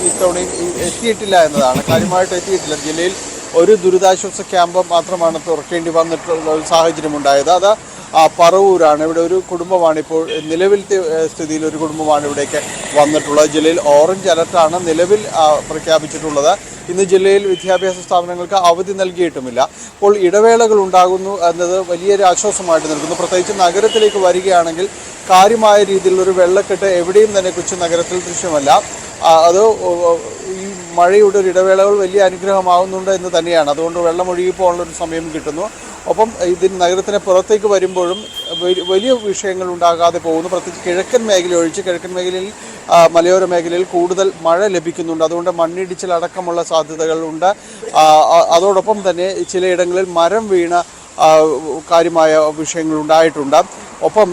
ഇത്തവണയും എത്തിയിട്ടില്ല എന്നതാണ്. കാര്യമായിട്ട് എത്തിയിട്ടില്ല. ജില്ലയിൽ ഒരു ദുരിതാശ്വാസ ക്യാമ്പ് മാത്രമാണ് തുറക്കേണ്ടി വന്നിട്ടുള്ള ഒരു സാഹചര്യമുണ്ടായത്. അത് പറവൂരാണ്. ഇവിടെ ഒരു കുടുംബമാണ് ഇപ്പോൾ നിലവിലത്തെ സ്ഥിതിയിൽ ഒരു കുടുംബമാണ് ഇവിടേക്ക് വന്നിട്ടുള്ളത്. ജില്ലയിൽ ഓറഞ്ച് അലർട്ടാണ് നിലവിൽ പ്രഖ്യാപിച്ചിട്ടുള്ളത്. ഇന്ന് ജില്ലയിൽ വിദ്യാഭ്യാസ സ്ഥാപനങ്ങൾക്ക് അവധി നൽകിയിട്ടുമില്ല. അപ്പോൾ ഇടവേളകൾ ഉണ്ടാകുന്നു എന്നത് വലിയൊരു ആശ്വാസമായിട്ട് നിൽക്കുന്നു. പ്രത്യേകിച്ച് നഗരത്തിലേക്ക് വരികയാണെങ്കിൽ കാര്യമായ രീതിയിലുള്ളൊരു വെള്ളക്കെട്ട് എവിടെയും തന്നെ കൊച്ചി നഗരത്തിൽ ദൃശ്യമല്ല. അത് ഈ മഴയുടെ ഒരു ഇടവേളകൾ വലിയ അനുഗ്രഹമാകുന്നുണ്ട് എന്ന് തന്നെയാണ്. അതുകൊണ്ട് വെള്ളം ഒഴുകിപ്പോകാനുള്ളൊരു സമയം കിട്ടുന്നു. ഒപ്പം ഇതിന് നഗരത്തിന് പുറത്തേക്ക് വരുമ്പോഴും വലിയ വിഷയങ്ങൾ ഉണ്ടാകാതെ പോകുന്നു. പ്രത്യേകിച്ച് കിഴക്കൻ മേഖല ഒഴിച്ച് കിഴക്കൻ മേഖലയിൽ, മലയോര മേഖലയിൽ കൂടുതൽ മഴ ലഭിക്കുന്നുണ്ട്. അതുകൊണ്ട് മണ്ണിടിച്ചിലടക്കമുള്ള സാധ്യതകളുണ്ട്. അതോടൊപ്പം തന്നെ ചിലയിടങ്ങളിൽ മരം വീണ കാര്യമായ വിഷയങ്ങൾ ഉണ്ടായിട്ടുണ്ട്. ഒപ്പം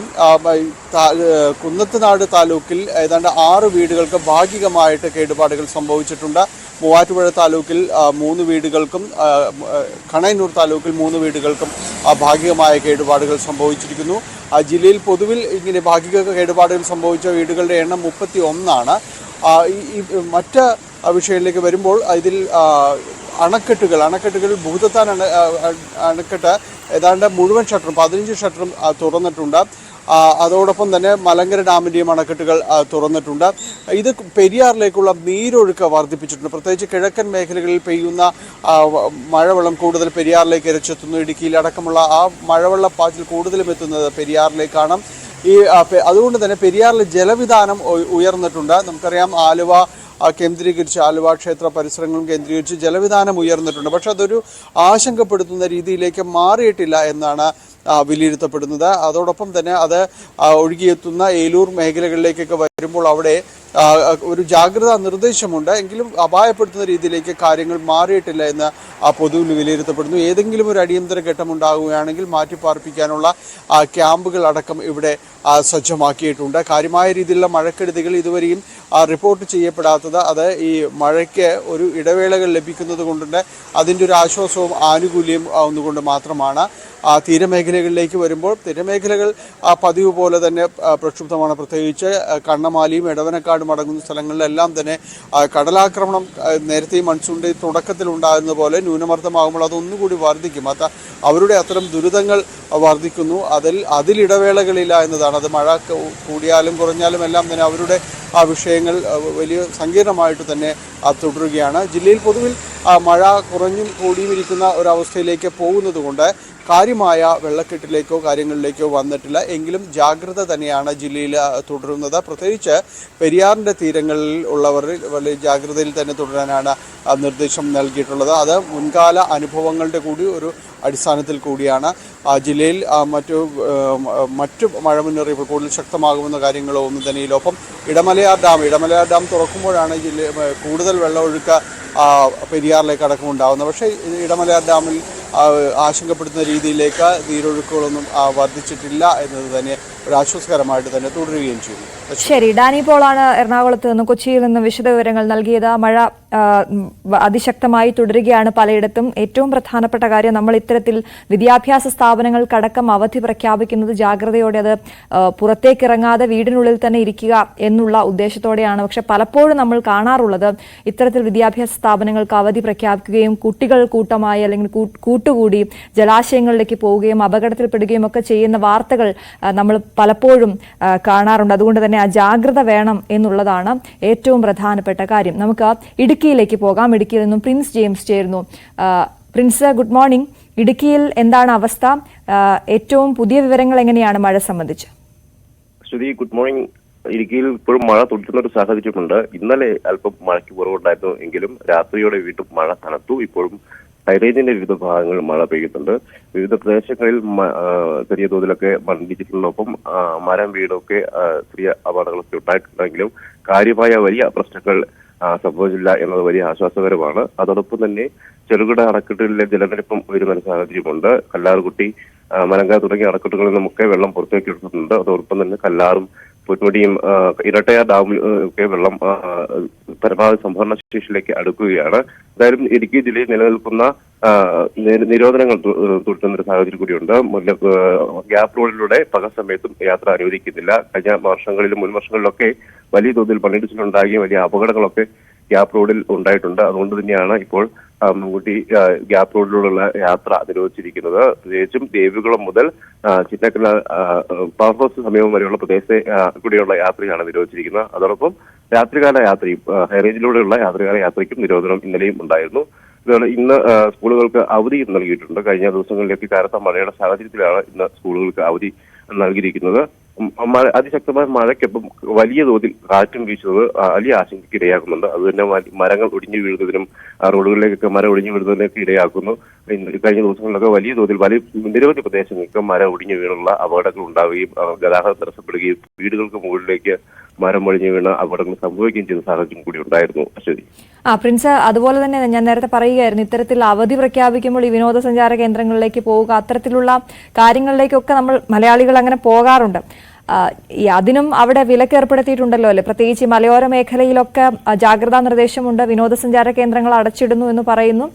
കുന്നത്തുനാട് താലൂക്കിൽ ഏതാണ്ട് 6 വീടുകൾക്ക് ഭാഗികമായിട്ട് കേടുപാടുകൾ സംഭവിച്ചിട്ടുണ്ട്. മൂവാറ്റുപുഴ താലൂക്കിൽ 3 വീടുകൾക്കും കണയന്നൂർ താലൂക്കിൽ 3 വീടുകൾക്കും ഭാഗികമായ കേടുപാടുകൾ സംഭവിച്ചിരിക്കുന്നു. ജില്ലയിൽ പൊതുവിൽ ഇങ്ങനെ ഭാഗിക കേടുപാടുകൾ സംഭവിച്ച വീടുകളുടെ എണ്ണം 31ആണ്. ഈ മറ്റ് വിഷയങ്ങളിലേക്ക് വരുമ്പോൾ ഇതിൽ അണക്കെട്ടുകൾ ഭൂതത്താൻ അണക്കെട്ട് ഏതാണ്ട് മുഴുവൻ ഷട്ടറും 15 ഷട്ടറും തുറന്നിട്ടുണ്ട്. അതോടൊപ്പം തന്നെ മലങ്കര ഡാമിൻ്റെയും അണക്കെട്ടുകൾ തുറന്നിട്ടുണ്ട്. ഇത് പെരിയാറിലേക്കുള്ള നീരൊഴുക്ക് വർദ്ധിപ്പിച്ചിട്ടുണ്ട്. പ്രത്യേകിച്ച് കിഴക്കൻ മേഖലകളിൽ പെയ്യുന്ന മഴവെള്ളം കൂടുതൽ പെരിയാറിലേക്ക് ഇരച്ചെത്തുന്നു. ഇടുക്കിയിൽ അടക്കമുള്ള ആ മഴവെള്ളപ്പാച്ചിൽ കൂടുതലും എത്തുന്നത് പെരിയാറിലേക്കാണ്. അതുകൊണ്ട് തന്നെ പെരിയാറിലെ ജലവിധാനം ഉയർന്നിട്ടുണ്ട്. നമുക്കറിയാം, ആലുവ കേന്ദ്രീകരിച്ച്, ആലുവ ക്ഷേത്ര പരിസരങ്ങളും കേന്ദ്രീകരിച്ച് ജലവിധാനം ഉയർന്നിട്ടുണ്ട്. പക്ഷെ അതൊരു ആശങ്കപ്പെടുത്തുന്ന രീതിയിലേക്ക് മാറിയിട്ടില്ല എന്നാണ് വിലയിരുത്തപ്പെടുന്നത്. അതോടൊപ്പം തന്നെ അത് ഒഴുകിയെത്തുന്ന ഏലൂർ മേഖലകളിലേക്കൊക്കെ വരുമ്പോൾ അവിടെ ഒരു ജാഗ്രതാ നിർദ്ദേശമുണ്ട്. എങ്കിലും അപായപ്പെടുത്തുന്ന രീതിയിലേക്ക് കാര്യങ്ങൾ മാറിയിട്ടില്ല എന്ന് പൊതുവിൽ വിലയിരുത്തപ്പെടുന്നു. ഏതെങ്കിലും ഒരു അടിയന്തര ഘട്ടമുണ്ടാകുകയാണെങ്കിൽ മാറ്റിപ്പാർപ്പിക്കാനുള്ള ക്യാമ്പുകൾ അടക്കം ഇവിടെ സജ്ജമാക്കിയിട്ടുണ്ട്. കാര്യമായ രീതിയിലുള്ള മഴക്കെടുതികൾ ഇതുവരെയും റിപ്പോർട്ട് ചെയ്യപ്പെടാത്തത് അത് ഈ മഴയ്ക്ക് ഒരു ഇടവേളകൾ ലഭിക്കുന്നത് കൊണ്ടുണ്ട് അതിൻ്റെ ഒരു ആശ്വാസവും ആനുകൂല്യവും ഒന്നുകൊണ്ട് മാത്രമാണ്. തീരമേഖലകളിലേക്ക് വരുമ്പോൾ തീരമേഖലകൾ പതിവ് പോലെ തന്നെ പ്രക്ഷുബ്ധമാണ്. പ്രത്യേകിച്ച് കണ്ണമാലിയും എടവനക്കാടും അടങ്ങുന്ന സ്ഥലങ്ങളിലെല്ലാം തന്നെ കടലാക്രമണം നേരത്തെ മൺസൂണിൻ്റെ തുടക്കത്തിലുണ്ടാകുന്ന പോലെ ന്യൂനമർദ്ദമാകുമ്പോൾ അതൊന്നുകൂടി വർദ്ധിക്കും. അവരുടെ അത്തരം ദുരിതങ്ങൾ വർദ്ധിക്കുന്നു. അതിലിടവേളകളില്ല എന്നതാണ്. അത് മഴ കൂടിയാലും കുറഞ്ഞാലും എല്ലാം തന്നെ അവരുടെ ആ വിഷയങ്ങൾ വലിയ സങ്കീർണമായിട്ട് തന്നെ തുടരുകയാണ്. ജില്ലയിൽ പൊതുവിൽ മഴ കുറഞ്ഞും കൂടിയും ഇരിക്കുന്ന ഒരവസ്ഥയിലേക്ക് പോകുന്നത് കൊണ്ട് കാര്യമായ വെള്ളക്കെട്ടിലേക്കോ കാര്യങ്ങളിലേക്കോ വന്നിട്ടില്ല. എങ്കിലും ജാഗ്രത തന്നെയാണ് ജില്ലയിൽ തുടരുന്നത്. പ്രത്യേകിച്ച് പെരിയാറിൻ്റെ തീരങ്ങളിൽ ഉള്ളവർ വലിയ ജാഗ്രതയിൽ തന്നെ തുടരാനാണ് നിർദ്ദേശം നൽകിയിട്ടുള്ളത്. അത് മുൻകാല അനുഭവങ്ങളുടെ കൂടി ഒരു അടിസ്ഥാനത്തിൽ കൂടിയാണ്. ജില്ലയിൽ മറ്റു മഴ മുന്നറിയിപ്പ് കൂടുതൽ ശക്തമാകുമെന്ന കാര്യങ്ങളോ ഒന്നും തന്നെയില്ല. ഒപ്പം ഇടമലയാർ ഡാം തുറക്കുമ്പോഴാണ് കൂടുതൽ വെള്ളമൊഴുക്ക് പെരിയാറിലേക്ക് അടക്കമുണ്ടാകുന്നത്. പക്ഷേ ഇടമലയാർ ഡാമിൽ ആശങ്കപ്പെടുത്തുന്ന രീതിയിലേക്ക് നീരൊഴുക്കുകളൊന്നും വർദ്ധിച്ചിട്ടില്ല എന്നത് തന്നെ ഒരു ആശ്വാസകരമായിട്ട് തന്നെ തുടരുകയും ചെയ്യുന്നു. ശരി, ഡാനി പോളാണ് എറണാകുളത്ത് നിന്നും കൊച്ചിയിൽ നിന്നും വിശദവിവരങ്ങൾ നൽകിയത്. മഴ അതിശക്തമായി തുടരുകയാണ് പലയിടത്തും. ഏറ്റവും പ്രധാനപ്പെട്ട കാര്യം, നമ്മൾ ഇത്തരത്തിൽ വിദ്യാഭ്യാസ സ്ഥാപനങ്ങൾക്കടക്കം അവധി പ്രഖ്യാപിക്കുന്നത് ജാഗ്രതയോടെ, അത് പുറത്തേക്കിറങ്ങാതെ വീടിനുള്ളിൽ തന്നെ ഇരിക്കുക എന്നുള്ള ഉദ്ദേശത്തോടെയാണ്. പക്ഷെ പലപ്പോഴും നമ്മൾ കാണാറുള്ളത് ഇത്തരത്തിൽ വിദ്യാഭ്യാസ സ്ഥാപനങ്ങൾക്ക് അവധി പ്രഖ്യാപിക്കുകയും കുട്ടികൾ കൂട്ടമായി അല്ലെങ്കിൽ കൂട്ടുകൂടി ജലാശയങ്ങളിലേക്ക് പോവുകയും അപകടത്തിൽപ്പെടുകയും ഒക്കെ ചെയ്യുന്ന വാർത്തകൾ നമ്മൾ പലപ്പോഴും കാണാറുണ്ട്. അതുകൊണ്ട് തന്നെ ആ ജാഗ്രത വേണം എന്നുള്ളതാണ് ഏറ്റവും പ്രധാനപ്പെട്ട കാര്യം. നമുക്ക് ഇടുക്കിയിലേക്ക് പോകാം. ഇടുക്കിയിൽ നിന്നും പ്രിൻസ് ജെയിംസ് ചേരുന്നു. Prince, good morning. ഇടുക്കിയിൽ എന്താണ് അവസ്ഥ? ഏറ്റവും പുതിയ വിവരങ്ങൾ എങ്ങനെയാണ് മഴ സംബന്ധിച്ച്? ശ്രുതി, ഗുഡ് മോർണിംഗ്. ഇടുക്കിയിൽ ഇപ്പോഴും മഴ തുടരുന്ന ഒരു സാഹചര്യമുണ്ട്. ഇന്നലെ അല്പം മഴയ്ക്ക് കുറവുണ്ടായിരുന്നു എങ്കിലും രാത്രിയോടെ വീണ്ടും മഴ കനത്തു. ഇപ്പോഴും ഹൈറേഞ്ചിന്റെ വിവിധ ഭാഗങ്ങളിൽ മഴ പെയ്യുന്നുണ്ട്. വിവിധ പ്രദേശങ്ങളിൽ ചെറിയ തോതിലൊക്കെ മണ്ണിടിച്ചിലിനൊപ്പം മരം വീടൊക്കെ ചെറിയ അപകടങ്ങളൊക്കെ ഉണ്ടായിട്ടുണ്ടെങ്കിലും കാര്യമായ വലിയ പ്രശ്നങ്ങൾ സംഭവിച്ചില്ല എന്നത് വലിയ ആശ്വാസകരമാണ്. അതോടൊപ്പം തന്നെ ചെറുകിട അണക്കെട്ടുകളിലെ ജലനിരപ്പും ഉയരുന്ന സാഹചര്യമുണ്ട്. കല്ലാർകുട്ടി, മലങ്ക തുടങ്ങിയ അണക്കെട്ടുകളിൽ നിന്നൊക്കെ വെള്ളം പുറത്തേക്ക് എടുക്കുന്നുണ്ട്. അതോടൊപ്പം തന്നെ കല്ലാറും പൊന്മുടിയും ഇരട്ടയാർ ഡാമിൽ ഒക്കെ വെള്ളം പരമാവധി സംഭരണ ശേഷിയിലേക്ക് അടുക്കുകയാണ്. എന്തായാലും ഇടുക്കി ജില്ലയിൽ നിലനിൽക്കുന്ന നിരോധനങ്ങൾ തുടരുന്ന ഒരു സാഹചര്യം കൂടിയുണ്ട്. ഗ്യാപ് റോഡിലൂടെ പകൽ സമയത്തും യാത്ര അനുവദിക്കുന്നില്ല. കഴിഞ്ഞ വർഷങ്ങളിലും മുൻ വർഷങ്ങളിലൊക്കെ വലിയ തോതിൽ മണ്ണിടിച്ചിലുണ്ടാകുകയും വലിയ അപകടങ്ങളൊക്കെ ഗ്യാപ് റോഡിൽ ഉണ്ടായിട്ടുണ്ട്. അതുകൊണ്ട് തന്നെയാണ് ഇപ്പോൾ മുൻകൂട്ടി ഗ്യാപ് റോഡിലൂടെയുള്ള യാത്ര നിരോധിച്ചിരിക്കുന്നത്. പ്രത്യേകിച്ചും ദേവികുളം മുതൽ ചിന്നക്കല പവർ ഹൗസ് സമീപം വരെയുള്ള പ്രദേശത്തെ കൂടിയുള്ള യാത്രയാണ് നിരോധിച്ചിരിക്കുന്നത്. അതോടൊപ്പം രാത്രികാല യാത്രയും ഹൈറേഞ്ചിലൂടെയുള്ള രാത്രികാല യാത്രയ്ക്കും നിരോധനം ഇന്നലെയും ഉണ്ടായിരുന്നു. ഇന്ന് സ്കൂളുകൾക്ക് അവധി നൽകിയിട്ടുണ്ട്. കഴിഞ്ഞ ദിവസങ്ങളിലേക്ക് കനത്ത മഴയുടെ സാഹചര്യത്തിലാണ് ഇന്ന് സ്കൂളുകൾക്ക് അവധി നൽകിയിരിക്കുന്നത്. അതിശക്തമായ മഴയ്ക്കൊപ്പം വലിയ തോതിൽ കാറ്റും വീശുന്നത് വലിയ ആശങ്കയ്ക്ക് ഇടയാക്കുന്നുണ്ട്. അതുതന്നെ മരങ്ങൾ ഒടിഞ്ഞു വീഴുന്നതിനും റോഡുകളിലേക്കൊക്കെ മരം ഒടിഞ്ഞു വീഴുന്നതിനൊക്കെ ഇടയാക്കുന്നു. കഴിഞ്ഞ ദിവസങ്ങളിലൊക്കെ വലിയ തോതിൽ നിരവധി പ്രദേശങ്ങൾക്ക് മരം ഒടിഞ്ഞു വീണുള്ള അപകടങ്ങൾ ഉണ്ടാവുകയും ഗതാഗതം തടസ്സപ്പെടുകയും വീടുകൾക്ക് മുകളിലേക്ക് മരം ഒഴിഞ്ഞു വീണ് അപകടങ്ങൾ സംഭവിക്കുകയും ചെയ്ത സാഹചര്യം കൂടി ഉണ്ടായിരുന്നു. ശരി പ്രിൻസ്, അതുപോലെ തന്നെ ഞാൻ നേരത്തെ പറയുകയായിരുന്നു, ഇത്തരത്തിൽ അവധി പ്രഖ്യാപിക്കുമ്പോൾ ഈ വിനോദസഞ്ചാര കേന്ദ്രങ്ങളിലേക്ക് പോവുക, അത്തരത്തിലുള്ള കാര്യങ്ങളിലേക്കൊക്കെ നമ്മൾ മലയാളികൾ അങ്ങനെ പോകാറുണ്ട്. അതിനും അവിടെ വിലക്ക് ഏർപ്പെടുത്തിയിട്ടുണ്ടല്ലോ അല്ലേ? പ്രത്യേകിച്ച് മലയോര മേഖലയിലൊക്കെ ജാഗ്രതാ നിർദ്ദേശമുണ്ട്, വിനോദസഞ്ചാര കേന്ദ്രങ്ങൾ അടച്ചിടുന്നു എന്ന് പറയുന്നു.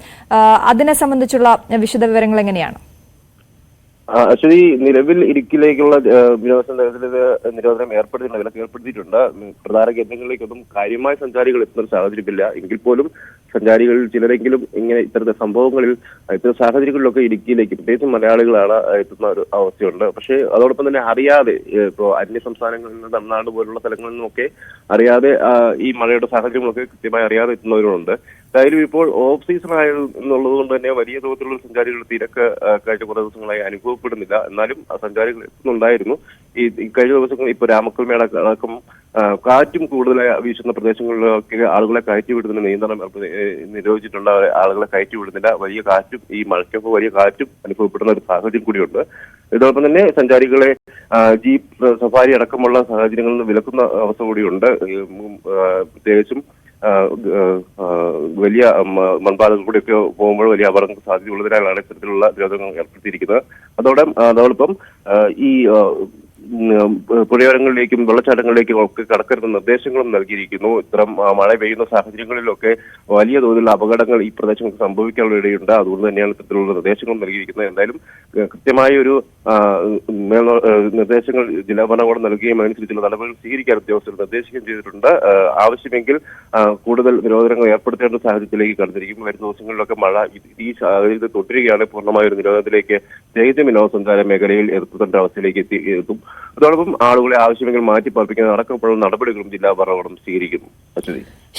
അതിനെ സംബന്ധിച്ചുള്ള വിശദ വിവരങ്ങൾ എങ്ങനെയാണ്? അശ്വതി, നിലവിൽ ഇടുക്കിയിലേക്കുള്ള വിനോദസഞ്ചാരത്തിന് നിരോധനം വിലക്ക് ഏർപ്പെടുത്തിയിട്ടുണ്ട്. പ്രധാന കേന്ദ്രങ്ങളിലേക്കൊന്നും കാര്യമായ സഞ്ചാരികൾ എത്തുന്ന സാഹചര്യമില്ല. എങ്കിൽ പോലും സഞ്ചാരികളിൽ ചിലരെങ്കിലും ഇങ്ങനെ ഇത്തരത്തെ സംഭവങ്ങളിൽ ഇത്തരം സാഹചര്യങ്ങളിലൊക്കെ ഇടുക്കിയിലേക്ക് പ്രത്യേകിച്ച് മലയാളികളാണ് എത്തുന്ന ഒരു അവസ്ഥയുണ്ട്. പക്ഷേ അതോടൊപ്പം തന്നെ അറിയാതെ ഇപ്പോൾ അന്യ സംസ്ഥാനങ്ങളിൽ നിന്ന് തമിഴ്നാട് പോലുള്ള സ്ഥലങ്ങളിൽ നിന്നൊക്കെ അറിയാതെ ഈ മഴയുടെ സാഹചര്യങ്ങളൊക്കെ കൃത്യമായി അറിയാതെ എത്തുന്നവരുണ്ട്. എന്തായാലും ഇപ്പോൾ ഓഫ് സീസൺ എന്നുള്ളത് കൊണ്ട് തന്നെ വലിയ തോതിലുള്ള സഞ്ചാരികളുടെ തിരക്ക് കഴിഞ്ഞ കുറേ ദിവസങ്ങളായി അനുഭവപ്പെടുന്നില്ല. എന്നാലും സഞ്ചാരികൾ എത്തുന്നുണ്ടായിരുന്നു. ഈ കഴിഞ്ഞ ദിവസങ്ങൾ ഇപ്പോൾ രാമക്കൽമേട് അടക്കം കാറ്റും കൂടുതലായി വീശുന്ന പ്രദേശങ്ങളിലൊക്കെ ആളുകളെ കയറ്റിവിടുന്നതിന് നിയന്ത്രണം നിരോധിച്ചിട്ടുണ്ട്. ആളുകളെ കയറ്റിവിടുന്നില്ല. വലിയ കാറ്റും ഈ മഴയ്ക്കൊക്കെ വലിയ കാറ്റും അനുഭവപ്പെടുന്ന ഒരു സാഹചര്യം കൂടിയുണ്ട്. ഇതോടൊപ്പം തന്നെ സഞ്ചാരികളെ ജീപ്പ് സഫാരി അടക്കമുള്ള സാഹചര്യങ്ങളിൽ നിന്ന് വിലക്കുന്ന അവസ്ഥ കൂടിയുണ്ട്. പ്രത്യേകിച്ചും വലിയ മൺപാതകൾ കൂടിയൊക്കെ പോകുമ്പോൾ വലിയ അപകടങ്ങൾക്ക് സാധ്യതയുള്ളതിനാലാണ് ഇത്തരത്തിലുള്ള നിരോധനങ്ങൾ ഏർപ്പെടുത്തിയിരിക്കുന്നത്. അതോടൊപ്പം ഈ പുഴയോരങ്ങളിലേക്കും വെള്ളച്ചാട്ടങ്ങളിലേക്കും ഒക്കെ കടക്കരുന്ന നിർദ്ദേശങ്ങളും നൽകിയിരിക്കുന്നു. ഇത്തരം മഴ പെയ്യുന്ന സാഹചര്യങ്ങളിലൊക്കെ വലിയ തോതിലുള്ള അപകടങ്ങൾ ഈ പ്രദേശങ്ങൾക്ക് സംഭവിക്കാനുള്ള ഇടയുണ്ട്. അതുകൊണ്ട് തന്നെയാണ് ഇത്തരത്തിലുള്ള നിർദ്ദേശങ്ങൾ നൽകിയിരിക്കുന്നത്. എന്തായാലും കൃത്യമായ ഒരു നിർദ്ദേശങ്ങൾ ജില്ലാ ഭരണകൂടം നൽകുകയും അതിനനുസരിച്ചുള്ള നടപടികൾ സ്വീകരിക്കാൻ ഉദ്യോഗസ്ഥർ നിർദ്ദേശിക്കുകയും ചെയ്തിട്ടുണ്ട്. ആവശ്യമെങ്കിൽ കൂടുതൽ നിരോധനങ്ങൾ ഏർപ്പെടുത്തേണ്ട സാഹചര്യത്തിലേക്ക് കടന്നിരിക്കും. വരുന്ന ദിവസങ്ങളിലൊക്കെ മഴ ഈ സാഹചര്യത്തിൽ തുടരുകയാണ്. പൂർണ്ണമായ ഒരു നിരോധനത്തിലേക്ക് പ്രത്യേകിച്ച് വിനോദസഞ്ചാര മേഖലയിൽ എത്തേണ്ട അവസ്ഥയിലേക്ക് എത്തും. അതോടൊപ്പം ആളുകളെ ആവശ്യമെങ്കിൽ മാറ്റിപ്പാർപ്പിക്കുന്ന അടക്കമുള്ള നടപടികളും ജില്ലാ ഭരണകൂടം സ്വീകരിക്കുന്നു.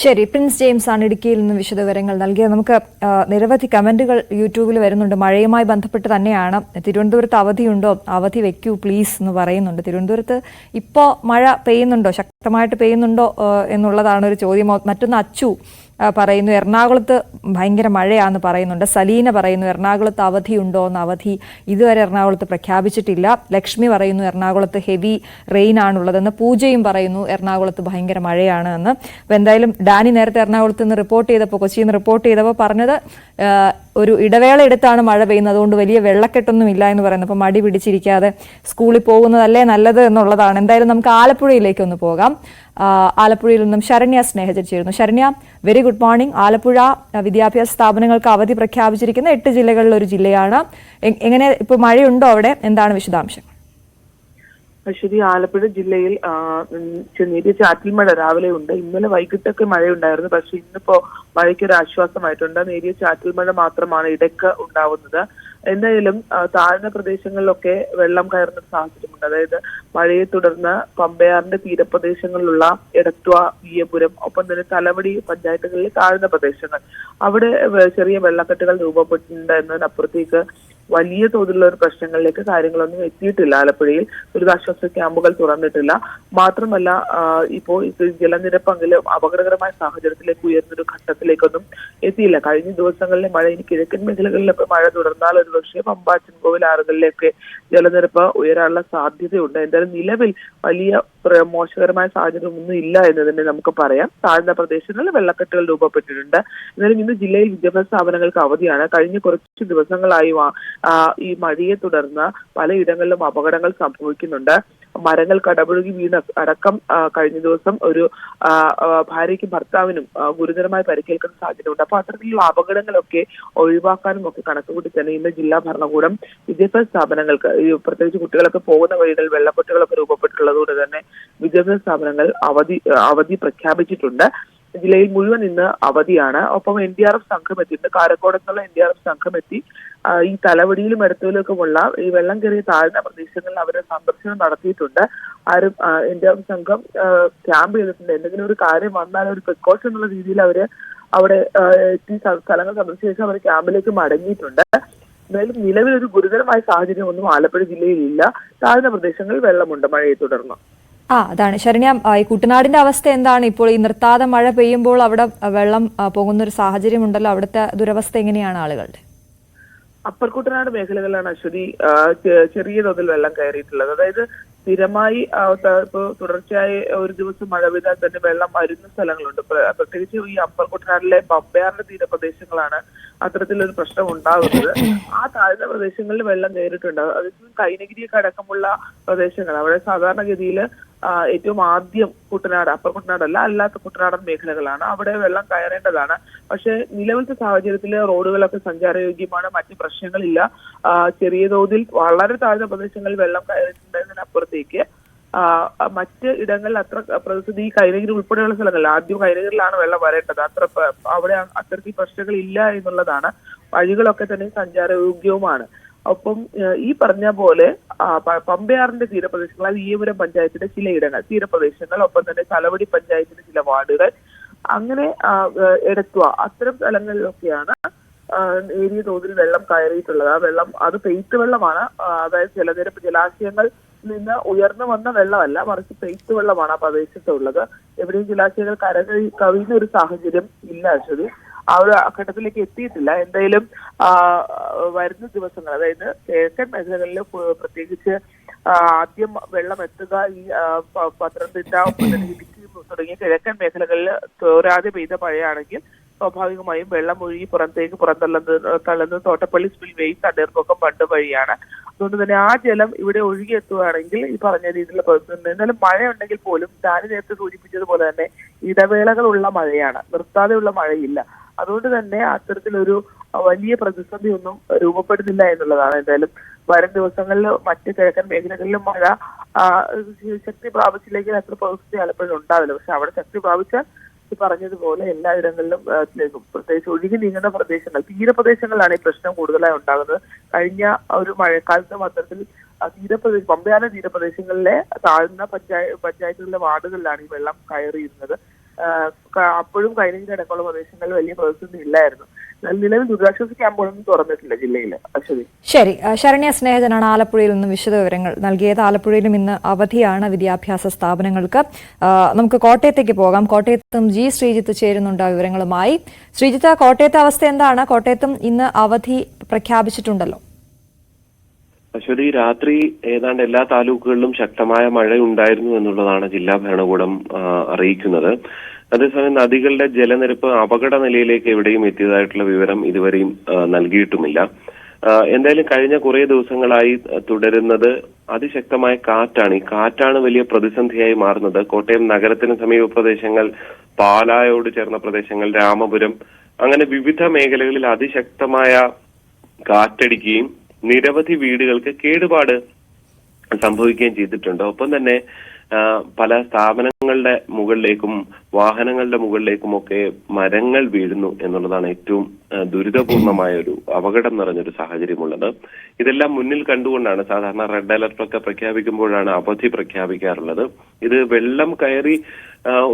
ശരി, പ്രിൻസ് ജെയിംസ് ആണ് ഇടുക്കിയിൽ നിന്ന് വിശദവിവരങ്ങൾ നൽകിയത്. നമുക്ക് നിരവധി കമന്റുകൾ യൂട്യൂബിൽ വരുന്നുണ്ട്. മഴയുമായി ബന്ധപ്പെട്ട് തന്നെയാണ്. തിരുവനന്തപുരത്ത് അവധിയുണ്ടോ? അവധി വെക്കൂ പ്ലീസ് എന്ന് പറയുന്നുണ്ട്. തിരുവനന്തപുരത്ത് ഇപ്പോൾ മഴ പെയ്യുന്നുണ്ടോ, ശക്തമായിട്ട് പെയ്യുന്നുണ്ടോ എന്നുള്ളതാണ് ഒരു ചോദ്യം. മറ്റൊന്ന് അച്ചു പറയുന്നു, എറണാകുളത്ത് ഭയങ്കര മഴയാണെന്ന് പറയുന്നുണ്ട്. സലീന പറയുന്നു, എറണാകുളത്ത് അവധിയുണ്ടോ എന്ന്. അവധി ഇതുവരെ എറണാകുളത്ത് പ്രഖ്യാപിച്ചിട്ടില്ല. ലക്ഷ്മി പറയുന്നു, എറണാകുളത്ത് ഹെവി റെയിൻ ആണുള്ളതെന്ന്. പൂജയും പറയുന്നു, എറണാകുളത്ത് ഭയങ്കര മഴയാണ് എന്ന്. അപ്പോൾ എന്തായാലും ഡാനി നേരത്തെ എറണാകുളത്ത് നിന്ന് റിപ്പോർട്ട് ചെയ്തപ്പോൾ, കൊച്ചിയിൽ നിന്ന് റിപ്പോർട്ട് ചെയ്തപ്പോൾ പറഞ്ഞത് ഒരു ഇടവേള എടുത്താണ് മഴ പെയ്യുന്നത്, അതുകൊണ്ട് വലിയ വെള്ളക്കെട്ടൊന്നും ഇല്ല എന്ന് പറയുന്നത്. അപ്പോൾ മടി പിടിച്ചിരിക്കാതെ സ്കൂളിൽ പോകുന്നതല്ലേ നല്ലത് എന്നുള്ളതാണ്. എന്തായാലും നമുക്ക് ആലപ്പുഴയിലേക്ക് ഒന്ന് പോകാം. ആലപ്പുഴയിൽ നിന്നും ശരണ്യ സ്നേഹജൻ ചേരുന്നു. Saranya, very good morning. Alappuzha വിദ്യാഭ്യാസ സ്ഥാപനങ്ങൾക്ക് അവധി പ്രഖ്യാപിച്ചിരിക്കുന്ന 8 ജില്ലകളിൽ ഒരു ജില്ലയാണ്. എങ്ങനെ ഇപ്പോൾ മഴയുണ്ടോ അവിടെ? എന്താണ് വിശദാംശങ്ങൾ? അശ്വതി, ആലപ്പുഴ ജില്ലയിൽ നേരിയ ചാറ്റൽ മഴ രാവിലെ ഉണ്ട്. ഇന്നലെ വൈകിട്ടൊക്കെ മഴയുണ്ടായിരുന്നു. പക്ഷെ ഇന്നിപ്പോ മഴയ്ക്കൊരു ആശ്വാസമായിട്ടുണ്ട്. നേരിയ ചാറ്റൽ മഴ മാത്രമാണ് ഇടയ്ക്ക് ഉണ്ടാവുന്നത്. എന്തായാലും താഴ്ന്ന പ്രദേശങ്ങളിലൊക്കെ വെള്ളം കയറുന്ന സാഹചര്യമുണ്ട്. അതായത് മഴയെ തുടർന്ന് പമ്പയാറിന്റെ തീരപ്രദേശങ്ങളിലുള്ള എടത്വ, വിയ്യപുരം, ഒപ്പം തന്നെ തലവടി പഞ്ചായത്തുകളിലെ താഴ്ന്ന പ്രദേശങ്ങൾ അവിടെ ചെറിയ വെള്ളക്കെട്ടുകൾ രൂപപ്പെട്ടിട്ടുണ്ട് എന്നതിനപ്പുറത്തേക്ക് വലിയ തോതിലുള്ള ഒരു പ്രശ്നങ്ങളിലേക്ക് കാര്യങ്ങളൊന്നും എത്തിയിട്ടില്ല. ആലപ്പുഴയിൽ ദുരിതാശ്വാസ ക്യാമ്പുകൾ തുറന്നിട്ടില്ല. മാത്രമല്ല ഇപ്പോൾ ജലനിരപ്പെങ്കിലും അപകടകരമായ സാഹചര്യത്തിലേക്ക് ഉയർന്നൊരു ഘട്ടത്തിലേക്കൊന്നും എത്തിയില്ല. കഴിഞ്ഞ ദിവസങ്ങളിലെ മഴ ഇനി കിഴക്കൻ മേഖലകളിലൊക്കെ മഴ തുടർന്നാൽ ഒരു പക്ഷേ പമ്പ, ചെങ്കോവിൽ ആറുകളിലേക്ക് ജലനിരപ്പ് ഉയരാനുള്ള സാധ്യതയുണ്ട്. എന്തായാലും നിലവിൽ വലിയ മോശകരമായ സാഹചര്യം ഒന്നും ഇല്ല എന്ന് തന്നെ നമുക്ക് പറയാം. താഴ്ന്ന പ്രദേശങ്ങളിൽ വെള്ളക്കെട്ടുകൾ രൂപപ്പെട്ടിട്ടുണ്ട്. എന്നാലും ഇന്ന് ജില്ലയിൽ വിദ്യാഭ്യാസ സ്ഥാപനങ്ങൾക്ക് അവധിയാണ്. കഴിഞ്ഞ കുറച്ച് ദിവസങ്ങളായി ഈ മഴയെ തുടർന്ന് പലയിടങ്ങളിലും അപകടങ്ങൾ സംഭവിക്കുന്നുണ്ട്. മരങ്ങൾ കടപുഴകി വീണ് അടക്കം കഴിഞ്ഞ ദിവസം ഒരു ഭാര്യയ്ക്കും ഭർത്താവിനും ഗുരുതരമായി പരിക്കേൽക്കുന്ന സാഹചര്യമുണ്ട്. അപ്പൊ അത്തരത്തിലുള്ള അപകടങ്ങളൊക്കെ ഒഴിവാക്കാനും ഒക്കെ കണക്കുകൂട്ടി തന്നെ ഇന്ന് ജില്ലാ ഭരണകൂടം വിദ്യാഭ്യാസ സ്ഥാപനങ്ങൾക്ക്, പ്രത്യേകിച്ച് കുട്ടികളൊക്കെ പോകുന്ന വഴികളിൽ വെള്ളക്കെട്ടുകളൊക്കെ രൂപപ്പെട്ടിട്ടുള്ളതുകൊണ്ട് തന്നെ വിദ്യാഭ്യാസ സ്ഥാപനങ്ങൾ അവധി പ്രഖ്യാപിച്ചിട്ടുണ്ട്. ജില്ലയിൽ മുഴുവൻ ഇന്ന് അവധിയാണ്. ഒപ്പം NDRF സംഘം എത്തിയിട്ടുണ്ട്. കാരക്കോടത്തുള്ള NDRF സംഘം എത്തി ഈ തലവടിയിലും എടത്തുവിലുമൊക്കെയുള്ള ഈ വെള്ളം കയറിയ താഴ്ന്ന പ്രദേശങ്ങളിൽ അവരെ സന്ദർശനം നടത്തിയിട്ടുണ്ട്. NDRF സംഘം ക്യാമ്പ് ചെയ്തിട്ടുണ്ട്. എന്തെങ്കിലും ഒരു കാര്യം വന്നാൽ ഒരു പ്രിക്കോഷൻ എന്നുള്ള രീതിയിൽ അവര് അവിടെ എത്തി സ്ഥലങ്ങൾ സന്ദർശിച്ച ശേഷം അവർ ക്യാമ്പിലേക്ക് മടങ്ങിയിട്ടുണ്ട്. എന്തായാലും നിലവിലൊരു ഗുരുതരമായ സാഹചര്യം ഒന്നും ആലപ്പുഴ ജില്ലയിൽ ഇല്ല. താഴ്ന്ന പ്രദേശങ്ങളിൽ വെള്ളമുണ്ട് മഴയെ തുടർന്ന്. അതാണ് ശരണ്യ, ഈ കുട്ടനാടിന്റെ അവസ്ഥ എന്താണ്? ഇപ്പോൾ ഈ നിർത്താതെ മഴ പെയ്യുമ്പോൾ അവിടെ വെള്ളം പോകുന്ന ഒരു സാഹചര്യം ഉണ്ടല്ലോ, അവിടുത്തെ ദുരവസ്ഥ എങ്ങനെയാണ് ആളുകളുടെ? അപ്പർ കുട്ടനാട് മേഖലകളിലാണ് അശ്വതി ചെറിയ തോതിൽ വെള്ളം കയറിയിട്ടുള്ളത്. അതായത് സ്ഥിരമായി ഇപ്പോൾ തുടർച്ചയായി ഒരു ദിവസം മഴ പെയ്താൽ തന്നെ വെള്ളം വരുന്ന സ്ഥലങ്ങളുണ്ട്. പ്രത്യേകിച്ച് ഈ അപ്പർ കുട്ടനാട്ടിലെ പമ്പയാറിന്റെ തീരപ്രദേശങ്ങളാണ് അത്തരത്തിലൊരു പ്രശ്നം ഉണ്ടാകുന്നത്. ആ താഴ്ന്ന പ്രദേശങ്ങളിൽ വെള്ളം കയറിയിട്ടുണ്ട്. അതിൽ കൈനഗിരിയൊക്കെ അടക്കമുള്ള പ്രദേശങ്ങൾ അവിടെ സാധാരണഗതിയിൽ ഏറ്റവും ആദ്യം കുട്ടനാട്, അപ്പർ കുട്ടനാടല്ല, അല്ലാത്ത കുട്ടനാടൻ മേഖലകളാണ്. അവിടെ വെള്ളം കയറേണ്ടതാണ്. പക്ഷെ നിലവിലത്തെ സാഹചര്യത്തിൽ റോഡുകളൊക്കെ സഞ്ചാരയോഗ്യമാണ്, മറ്റ് പ്രശ്നങ്ങളില്ല. ചെറിയ തോതിൽ വളരെ താഴ്ന്ന പ്രദേശങ്ങളിൽ വെള്ളം കയറിയിട്ടുണ്ടതിനപ്പുറത്തേക്ക് മറ്റ് ഇടങ്ങളിൽ അത്ര പ്രതിസന്ധി ഈ കൈനഗിരി ഉൾപ്പെടെയുള്ള സ്ഥലങ്ങളിൽ, ആദ്യം കൈനഗിരിലാണ് വെള്ളം വരേണ്ടത്, അവിടെ അത്തരത്തിൽ പ്രശ്നങ്ങൾ ഇല്ല എന്നുള്ളതാണ്. വഴികളൊക്കെ തന്നെ സഞ്ചാരയോഗ്യവുമാണ്. ഒപ്പം ഈ പറഞ്ഞ പോലെ പമ്പയാറിന്റെ തീരപ്രദേശങ്ങൾ, വിയ്യപുരം പഞ്ചായത്തിന്റെ ചിലയിടങ്ങൾ തീരപ്രദേശങ്ങൾ, ഒപ്പം തന്നെ തലവടി പഞ്ചായത്തിന്റെ ചില വാർഡുകൾ, അങ്ങനെ എടത്വ, അത്തരം സ്ഥലങ്ങളിലൊക്കെയാണ് നേരിയ തോതിൽ വെള്ളം കയറിയിട്ടുള്ളത്. ആ വെള്ളം അത് പെയ്ത്ത് വെള്ളമാണ്. അതായത് ജലാശയങ്ങളിൽ നിന്ന് ഉയർന്നു വന്ന വെള്ളമല്ല, മറിച്ച് പെയ്ത്ത് വെള്ളമാണ് ആ പ്രദേശത്തുള്ളത്. എവിടെയും ജലാശയങ്ങൾ കവിയുന്ന ഒരു സാഹചര്യം ഇല്ല അശ്വതി. ആ ഒരു ഘട്ടത്തിലേക്ക് എത്തിയിട്ടില്ല. എന്തായാലും വരുന്ന ദിവസങ്ങൾ, അതായത് കിഴക്കൻ മേഖലകളിൽ പ്രത്യേകിച്ച് ആദ്യം വെള്ളം എത്തുക ഈ പത്തനംതിട്ട, ഇടുക്കി തുടങ്ങിയ കിഴക്കൻ മേഖലകളിൽ തോരാതെ പെയ്ത മഴയാണെങ്കിൽ സ്വാഭാവികമായും വെള്ളം ഒഴുകി പുറന്തള്ളുന്നത് തോട്ടപ്പള്ളി സ്പിൽവേയും തണ്ണീർമുക്കം ബണ്ട് വഴിയാണ്. അതുകൊണ്ട് തന്നെ ആ ജലം ഇവിടെ ഒഴുകിയെത്തുകയാണെങ്കിൽ ഈ പറഞ്ഞ രീതിയിലുള്ള പ്രതിസന്ധി. എന്നാലും മഴയുണ്ടെങ്കിൽ പോലും ഞാൻ നേരത്തെ സൂചിപ്പിച്ചതുപോലെ തന്നെ ഇടവേളകളുള്ള മഴയാണ്, നിർത്താതെയുള്ള മഴയില്ല. അതുകൊണ്ട് തന്നെ അത്തരത്തിലൊരു വലിയ പ്രതിസന്ധി ഒന്നും രൂപപ്പെടുന്നില്ല എന്നുള്ളതാണ്. എന്തായാലും വരും ദിവസങ്ങളിൽ മറ്റ് കിഴക്കൻ മേഖലകളിലും മഴ ശക്തി പ്രാപിച്ചില്ലെങ്കിൽ അത്ര പ്രതിസന്ധി ആലപ്പുഴയിൽ ഉണ്ടാവില്ല. പക്ഷെ അവിടെ ശക്തി പ്രാപിച്ചാൽ പറഞ്ഞതുപോലെ എല്ലായിടങ്ങളിലും പ്രത്യേകിച്ച് ഒഴുകി നീങ്ങുന്ന പ്രദേശങ്ങൾ, തീരപ്രദേശങ്ങളിലാണ് ഈ പ്രശ്നം കൂടുതലായി ഉണ്ടാകുന്നത്. കഴിഞ്ഞ ഒരു മഴക്കാലത്തും അത്തരത്തിൽ പമ്പയാറിന്റെ തീരപ്രദേശങ്ങളിലെ താഴ്ന്ന പഞ്ചായത്തുകളിലെ വാർഡുകളിലാണ് ഈ വെള്ളം കയറിയിരുന്നത്. അപ്പോഴും കൈനഗിരി അടക്കമുള്ള പ്രദേശങ്ങളിൽ വലിയ പ്രതിസന്ധി ഇല്ലായിരുന്നു. നിലവിൽ ദുരിതാശ്വാസ ക്യാമ്പുകളൊന്നും തുറന്നിട്ടില്ല ജില്ലയിൽ. അശ്വതി, ശരി. ശരണ്യ സ്നേഹജനാണ് ആലപ്പുഴയിൽ നിന്ന് വിശദവിവരങ്ങൾ നൽകിയത്. ആലപ്പുഴയിലും ഇന്ന് അവധിയാണ് വിദ്യാഭ്യാസ സ്ഥാപനങ്ങൾക്ക്. നമുക്ക് കോട്ടയത്തേക്ക് പോകാം. കോട്ടയത്തും ജി ശ്രീജിത്ത് ചേരുന്നുണ്ട് വിവരങ്ങളുമായി. ശ്രീജിത്ത്, കോട്ടയത്തെ അവസ്ഥ എന്താണ്? കോട്ടയത്തും ഇന്ന് അവധി പ്രഖ്യാപിച്ചിട്ടുണ്ടല്ലോ. അശ്വതി, രാത്രി ഏതാണ്ട് എല്ലാ താലൂക്കുകളിലും ശക്തമായ മഴ ഉണ്ടായിരുന്നു എന്നുള്ളതാണ് ജില്ലാ ഭരണകൂടം അറിയിക്കുന്നത്. അതേസമയം നദികളുടെ ജലനിരപ്പ് അപകട നിലയിലേക്ക് എവിടെയും എത്തിയതായിട്ടുള്ള വിവരം ഇതുവരെയും നൽകിയിട്ടുമില്ല. എന്തായാലും കഴിഞ്ഞ കുറെ ദിവസങ്ങളായി തുടരുന്നത് അതിശക്തമായ കാറ്റാണ്. ഈ കാറ്റാണ് വലിയ പ്രതിസന്ധിയായി മാറുന്നത്. കോട്ടയം നഗരത്തിന് സമീപ പ്രദേശങ്ങൾ, പാലായോട് ചേർന്ന പ്രദേശങ്ങൾ, രാമപുരം, അങ്ങനെ വിവിധ മേഖലകളിൽ അതിശക്തമായ കാറ്റടിക്കുകയും നിരവധി വീടുകൾക്ക് കേടുപാട് സംഭവിക്കുകയും ചെയ്തിട്ടുണ്ട്. ഒപ്പം തന്നെ പല സ്ഥാപനങ്ങളുടെ മുകളിലേക്കും വാഹനങ്ങളുടെ മുകളിലേക്കുമൊക്കെ മരങ്ങൾ വീഴുന്നു എന്നുള്ളതാണ് ഏറ്റവും ദുരിതപൂർണമായ ഒരു അപകടം നിറഞ്ഞൊരു സാഹചര്യമുള്ളത്. ഇതെല്ലാം മുന്നിൽ കണ്ടുകൊണ്ടാണ് സാധാരണ റെഡ് അലർട്ട് ഒക്കെ പ്രഖ്യാപിക്കുമ്പോഴാണ് അവധി പ്രഖ്യാപിക്കാറുള്ളത്. ഇത് വെള്ളം കയറി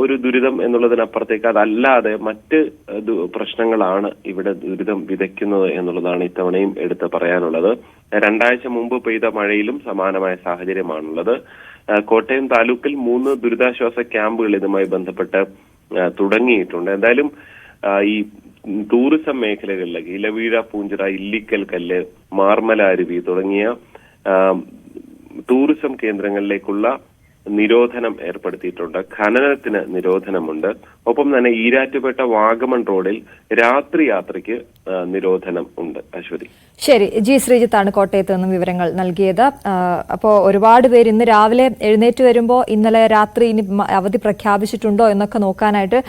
ഒരു ദുരിതം എന്നുള്ളതിനപ്പുറത്തേക്ക് അതല്ലാതെ മറ്റ് പ്രശ്നങ്ങളാണ് ഇവിടെ ദുരിതം വിതയ്ക്കുന്നത് എന്നുള്ളതാണ് ഇത്തവണയും എടുത്ത് പറയാനുള്ളത്. 2 ആഴ്ച മുമ്പ് പെയ്ത മഴയിലും സമാനമായ സാഹചര്യമാണുള്ളത്. കോട്ടയം താലൂക്കിൽ 3 ദുരിതാശ്വാസ ക്യാമ്പുകൾ ഇതുമായി ബന്ധപ്പെട്ട് തുടങ്ങിയിട്ടുണ്ട്. എന്തായാലും ഈ ടൂറിസം മേഖലകളിലേക്ക് ഇലവീഴ, പൂഞ്ചിറ, ഇല്ലിക്കൽ കല്ല്, മാർമല അരുവി തുടങ്ങിയ ടൂറിസം കേന്ദ്രങ്ങളിലേക്കുള്ള നിരോധനം ഏർപ്പെടുത്തിയിട്ടുണ്ട്. ഖനനത്തിന് നിരോധനമുണ്ട്. ഒപ്പം തന്നെ ഈരാറ്റുപേട്ട വാഗമൺ റോഡിൽ രാത്രി യാത്രയ്ക്ക് നിരോധനം ഉണ്ട്. അശ്വതി. ശരി, ജി ശ്രീജിത്താണ് കോട്ടയത്ത് നിന്നും വിവരങ്ങൾ നൽകിയത്. അപ്പോൾ ഒരുപാട് പേര് ഇന്ന് രാവിലെ എഴുന്നേറ്റ് വരുമ്പോൾ ഇന്നലെ രാത്രി ഇനി അവധി പ്രഖ്യാപിച്ചിട്ടുണ്ടോ എന്നൊക്കെ നോക്കാനായിട്ട്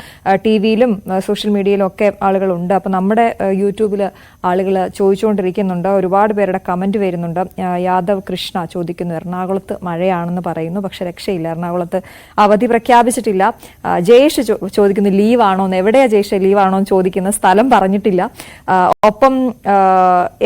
TV-യിലും സോഷ്യൽ മീഡിയയിലും ഒക്കെ ആളുകളുണ്ട്. അപ്പോൾ നമ്മുടെ യൂട്യൂബിൽ ആളുകൾ ചോദിച്ചുകൊണ്ടിരിക്കുന്നുണ്ട്. ഒരുപാട് പേരുടെ കമന്റ് വരുന്നുണ്ട്. യാദവ് കൃഷ്ണ ചോദിക്കുന്നു, എറണാകുളത്ത് മഴയാണെന്ന് പറയുന്നു, പക്ഷെ രക്ഷയില്ല, എറണാകുളത്ത് അവധി പ്രഖ്യാപിച്ചിട്ടില്ല. ജയേഷ് ചോദിക്കുന്നു ലീവാണോ എന്ന്. എവിടെയാ ജയേഷ് ലീവാണോ എന്ന് ചോദിക്കുന്ന സ്ഥലം പറഞ്ഞിട്ടില്ല. ഒപ്പം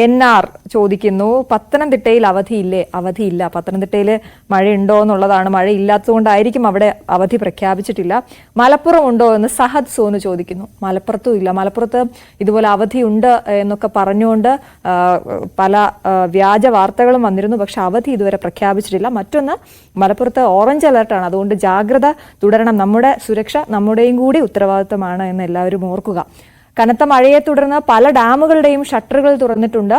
NR ചോദിക്കുന്നു, പത്തനംതിട്ടയിൽ അവധിയില്ലേ? അവധിയില്ല. പത്തനംതിട്ടയിൽ മഴയുണ്ടോ എന്നുള്ളതാണ്. മഴ ഇല്ലാത്തതുകൊണ്ടായിരിക്കും അവിടെ അവധി പ്രഖ്യാപിച്ചിട്ടില്ല. മലപ്പുറം ഉണ്ടോ എന്ന് സഹദ് സോന് ചോദിക്കുന്നു. മലപ്പുറത്തും ഇല്ല. മലപ്പുറത്ത് ഇതുപോലെ അവധിയുണ്ട് എന്നൊക്കെ പറഞ്ഞുകൊണ്ട് പല വ്യാജ വാർത്തകളും വന്നിരുന്നു, പക്ഷെ അവധി ഇതുവരെ പ്രഖ്യാപിച്ചിട്ടില്ല. മറ്റൊന്ന്, മലപ്പുറത്ത് ഓറഞ്ച് അലർട്ടാണ്. അതുകൊണ്ട് ജാഗ്രത തുടരണം. നമ്മുടെ സുരക്ഷ നമ്മുടെയും കൂടി ഉത്തരവാദിത്തമാണ് എന്ന് എല്ലാവരും ഓർക്കുക. കനത്ത മഴയെ തുടർന്ന് പല ഡാമുകളുടെയും ഷട്ടറുകൾ തുറന്നിട്ടുണ്ട്.